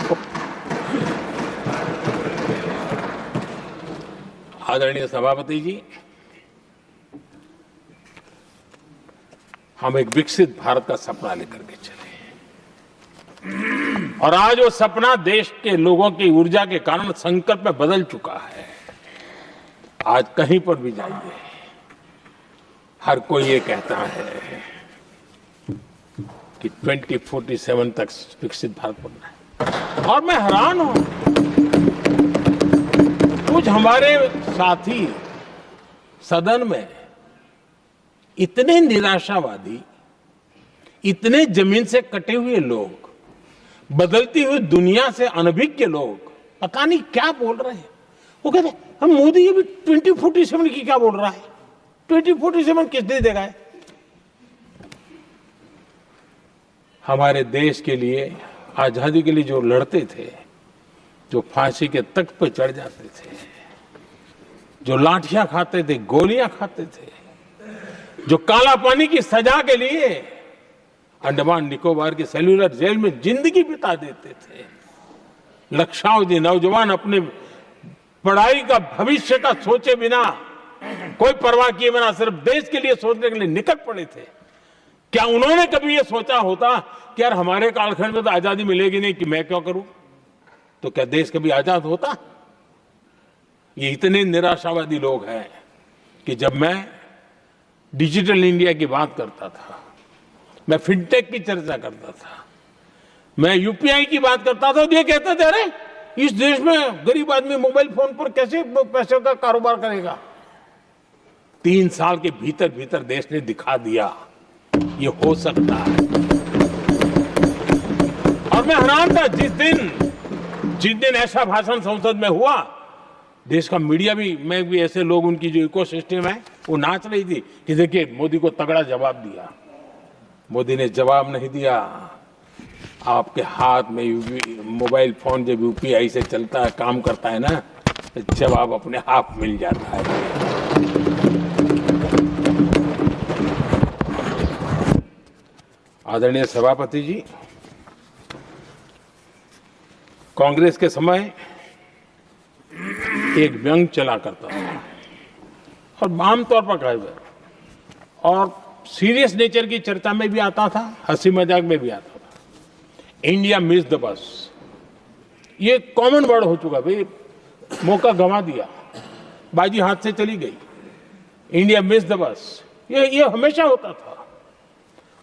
आदरणीय सभापति जी, हम एक विकसित भारत का सपना लेकर के चले, और आज वो सपना देश के लोगों की ऊर्जा के कारण संकल्प में बदल चुका है। आज कहीं पर भी जाइए, हर कोई ये कहता है कि 2047 तक विकसित भारत बनना है, और मैं हैरान हूं, कुछ हमारे साथी सदन में इतने निराशावादी, इतने जमीन से कटे हुए लोग, बदलती हुई दुनिया से अनभिज्ञ लोग पता नहीं क्या बोल रहे हैं। वो कहते हैं हम मोदी ये भी 2047 की क्या बोल रहा है, 2047 किसने देगा है? हमारे देश के लिए, आजादी के लिए जो लड़ते थे, जो फांसी के तख्त पर चढ़ जाते थे, जो लाठियां खाते थे, गोलियां खाते थे, जो काला पानी की सजा के लिए अंडमान निकोबार की सेल्यूलर जेल में जिंदगी बिता देते थे, लक्षावधि नौजवान अपने पढ़ाई का भविष्य का सोचे बिना, कोई परवाह किए बिना सिर्फ देश के लिए सोचने के लिए निकल पड़े थे। क्या उन्होंने कभी ये सोचा होता कि यार हमारे कालखंड में तो आजादी मिलेगी नहीं, कि मैं क्यों करूं? तो क्या देश कभी आजाद होता? ये इतने निराशावादी लोग हैं कि जब मैं डिजिटल इंडिया की बात करता था, मैं फिनटेक की चर्चा करता था, मैं यूपीआई की बात करता था, तो ये कहते थे अरे इस देश में गरीब आदमी मोबाइल फोन पर कैसे पैसों का कारोबार करेगा? 3 साल के भीतर भीतर देश ने दिखा दिया ये हो सकता है। और मैं हैरान था जिस दिन ऐसा भाषण संसद में हुआ, देश का मीडिया भी, में भी ऐसे लोग, उनकी जो इकोसिस्टम है वो नाच रही थी कि देखिए मोदी को तगड़ा जवाब दिया। मोदी ने जवाब नहीं दिया। आपके हाथ में मोबाइल फोन जब यूपीआई से चलता है, काम करता है ना, तो जवाब अपने आप मिल जाता है। आदरणीय सभापति जी, कांग्रेस के समय एक व्यंग चला करता था और आमतौर पर कहा और सीरियस नेचर की चर्चा में भी आता था, हंसी मजाक में भी आता था। इंडिया मिस द बस, ये कॉमन वर्ड हो चुका भाई, मौका गंवा दिया, बाजी हाथ से चली गई। इंडिया मिस द बस, ये हमेशा होता था।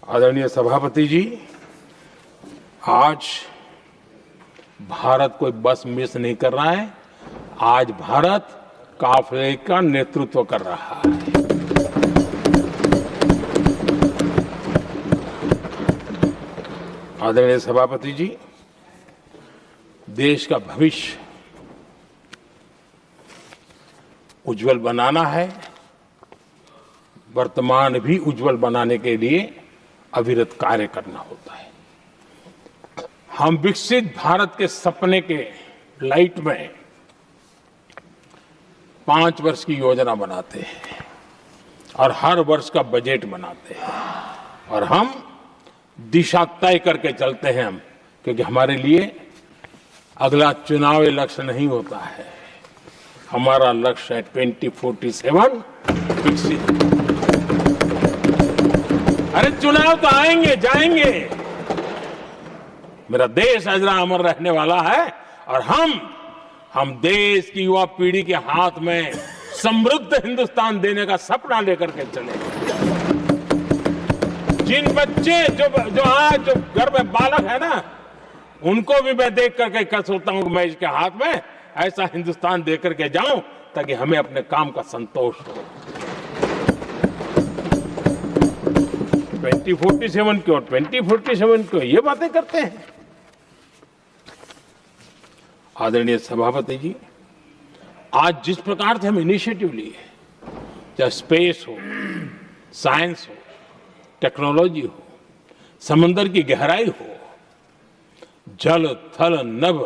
आदरणीय सभापति जी, आज भारत कोई बस मिस नहीं कर रहा है, आज भारत काफिले का नेतृत्व कर रहा है। आदरणीय सभापति जी, देश का भविष्य उज्जवल बनाना है, वर्तमान भी उज्जवल बनाने के लिए अविरत कार्य करना होता है। हम विकसित भारत के सपने के लाइट में 5 वर्ष की योजना बनाते हैं और हर वर्ष का बजट बनाते हैं और हम दिशा तय करके चलते हैं हम, क्योंकि हमारे लिए अगला चुनावी लक्ष्य नहीं होता है, हमारा लक्ष्य है 2047 विकसित। अरे चुनाव तो आएंगे जाएंगे, मेरा देश अजरा अमर रहने वाला है और हम देश की युवा पीढ़ी के हाथ में समृद्ध हिंदुस्तान देने का सपना लेकर के चले। जिन बच्चे जो आज जो घर में बालक है ना, उनको भी मैं देख करके कह सोचता हूं कि मैं इसके हाथ में ऐसा हिंदुस्तान दे करके जाऊं ताकि हमें अपने काम का संतोष हो। 2047 क्यों, 2047 क्यों, ये बातें करते हैं। आदरणीय सभापति जी, आज जिस प्रकार से हम इनिशिएटिव लिए, चाहे स्पेस हो, साइंस हो, टेक्नोलॉजी हो, समंदर की गहराई हो, जल थल नभ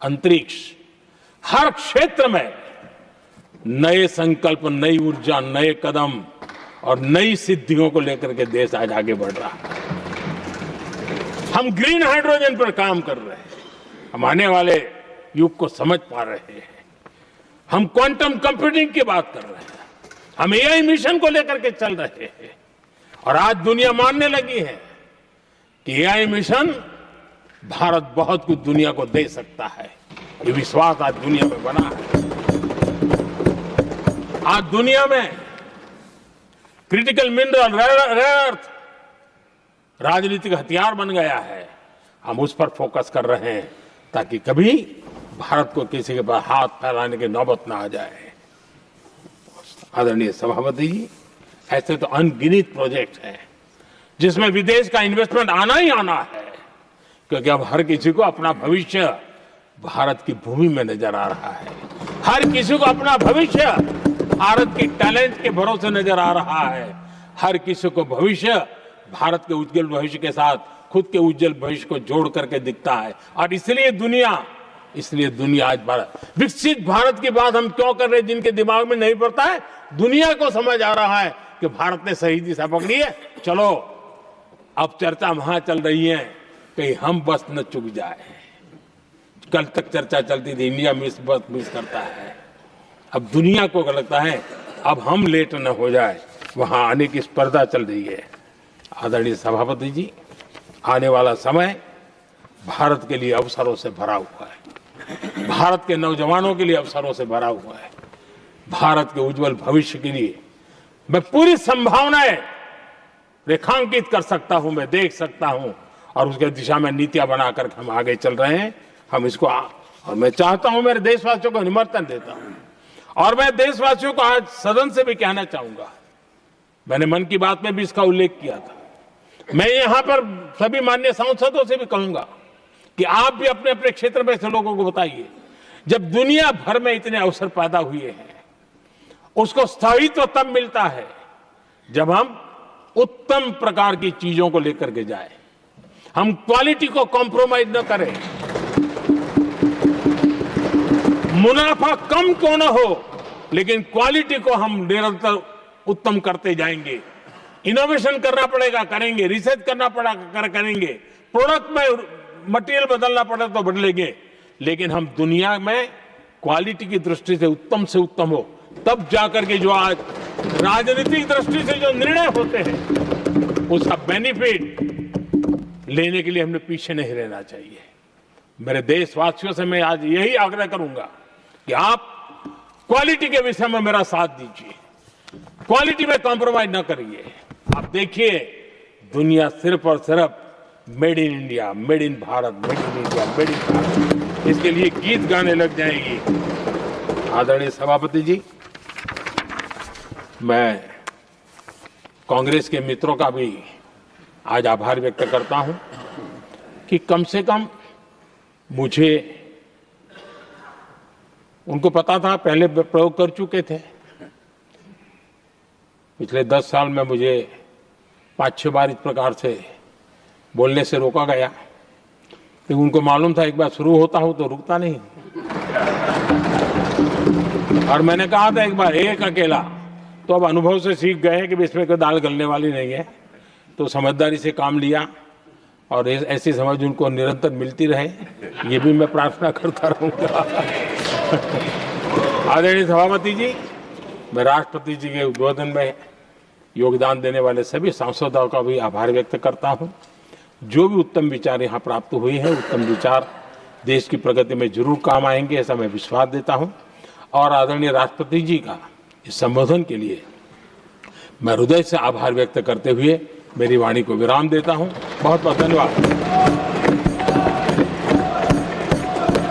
अंतरिक्ष, हर क्षेत्र में नए संकल्प, नई ऊर्जा, नए कदम और नई सिद्धियों को लेकर के देश आज आगे बढ़ रहा है। हम ग्रीन हाइड्रोजन पर काम कर रहे हैं, हम आने वाले युग को समझ पा रहे हैं। हम क्वांटम कंप्यूटिंग की बात कर रहे हैं, हम एआई मिशन को लेकर के चल रहे हैं और आज दुनिया मानने लगी है कि एआई मिशन भारत बहुत कुछ दुनिया को दे सकता है। ये विश्वास आज दुनिया में बना है। आज दुनिया में क्रिटिकल मिनरल, रेयर अर्थ राजनीतिक हथियार बन गया है। हम उस पर फोकस कर रहे हैं ताकि कभी भारत को किसी के पास हाथ फैलाने की नौबत ना आ जाए। आदरणीय सभापति जी, ऐसे तो अनगिनत प्रोजेक्ट हैं जिसमें विदेश का इन्वेस्टमेंट आना ही आना है, क्योंकि अब हर किसी को अपना भविष्य भारत की भूमि में नजर आ रहा है। हर किसी को अपना भविष्य भारत की टैलेंट के भरोसे नजर आ रहा है। हर किसी को भविष्य भारत के उज्जवल भविष्य के साथ खुद के उज्जवल भविष्य को जोड़ करके दिखता है। और इसलिए दुनिया आज भारत, विकसित भारत की बात हम क्यों कर रहे हैं, जिनके दिमाग में नहीं पड़ता है, दुनिया को समझ आ रहा है कि भारत ने सही दिशा पकड़ी है। चलो अब चर्चा वहां चल रही है कहीं हम बस न चुक जाए। कल तक चर्चा चलती थी इंडिया बस मिस करता है, अब दुनिया को लगता है अब हम लेट न हो जाए, वहां आने की स्पर्धा चल रही है। आदरणीय सभापति जी, आने वाला समय भारत के लिए अवसरों से भरा हुआ है, भारत के नौजवानों के लिए अवसरों से भरा हुआ है। भारत के उज्जवल भविष्य के लिए मैं पूरी संभावनाएं रेखांकित कर सकता हूं, मैं देख सकता हूं और उसके दिशा में नीतियां बनाकर हम आगे चल रहे हैं। हम इसको और मैं चाहता हूं, मेरे देशवासियों को निमंत्रण देता हूं, और मैं देशवासियों को आज सदन से भी कहना चाहूंगा, मैंने मन की बात में भी इसका उल्लेख किया था, मैं यहां पर सभी माननीय सांसदों से भी कहूंगा कि आप भी अपने अपने क्षेत्र में ऐसे लोगों को बताइए, जब दुनिया भर में इतने अवसर पैदा हुए हैं, उसको स्थायित्व तब मिलता है जब हम उत्तम प्रकार की चीजों को लेकर के जाए, हम क्वालिटी को कॉम्प्रोमाइज न करें। मुनाफा कम क्यों न हो, लेकिन क्वालिटी को हम निरंतर उत्तम करते जाएंगे। इनोवेशन करना पड़ेगा, करेंगे, रिसर्च करना पड़ेगा, करेंगे, प्रोडक्ट में मटेरियल बदलना पड़े तो बदलेंगे, लेकिन हम दुनिया में क्वालिटी की दृष्टि से उत्तम हो, तब जाकर के जो आज राजनीतिक दृष्टि से जो निर्णय होते हैं उसका बेनिफिट लेने के लिए हमने पीछे नहीं रहना चाहिए। मेरे देशवासियों से मैं आज यही आग्रह करूंगा कि आप क्वालिटी के विषय में मेरा साथ दीजिए, क्वालिटी में कॉम्प्रोमाइज न करिए। आप देखिए, दुनिया सिर्फ और सिर्फ made in India, made in Bharat, made in India, made in Bharat, इसके लिए गीत गाने लग जाएंगी। आदरणीय सभापति जी, मैं कांग्रेस के मित्रों का भी आज आभार व्यक्त करता हूं कि कम से कम मुझे, उनको पता था, पहले प्रयोग कर चुके थे, पिछले 10 साल में मुझे 5-6 बार इस प्रकार से बोलने से रोका गया, लेकिन उनको मालूम था एक बार शुरू होता हूं तो रुकता नहीं। और मैंने कहा था एक बार, एक अकेला, तो अब अनुभव से सीख गए हैं कि इसमें कोई दाल गलने वाली नहीं है, तो समझदारी से काम लिया और ऐसी समझ उनको निरंतर मिलती रहे, ये भी मैं प्रार्थना करता रहूंगा। आदरणीय सभापति जी, मैं राष्ट्रपति जी के उद्बोधन में योगदान देने वाले सभी सांसदों का भी आभार व्यक्त करता हूं। जो भी उत्तम विचार यहाँ प्राप्त हुए हैं, उत्तम विचार देश की प्रगति में जरूर काम आएंगे, ऐसा मैं विश्वास देता हूं। और आदरणीय राष्ट्रपति जी का इस संबोधन के लिए मैं हृदय से आभार व्यक्त करते हुए मेरी वाणी को विराम देता हूं। बहुत बहुत धन्यवाद।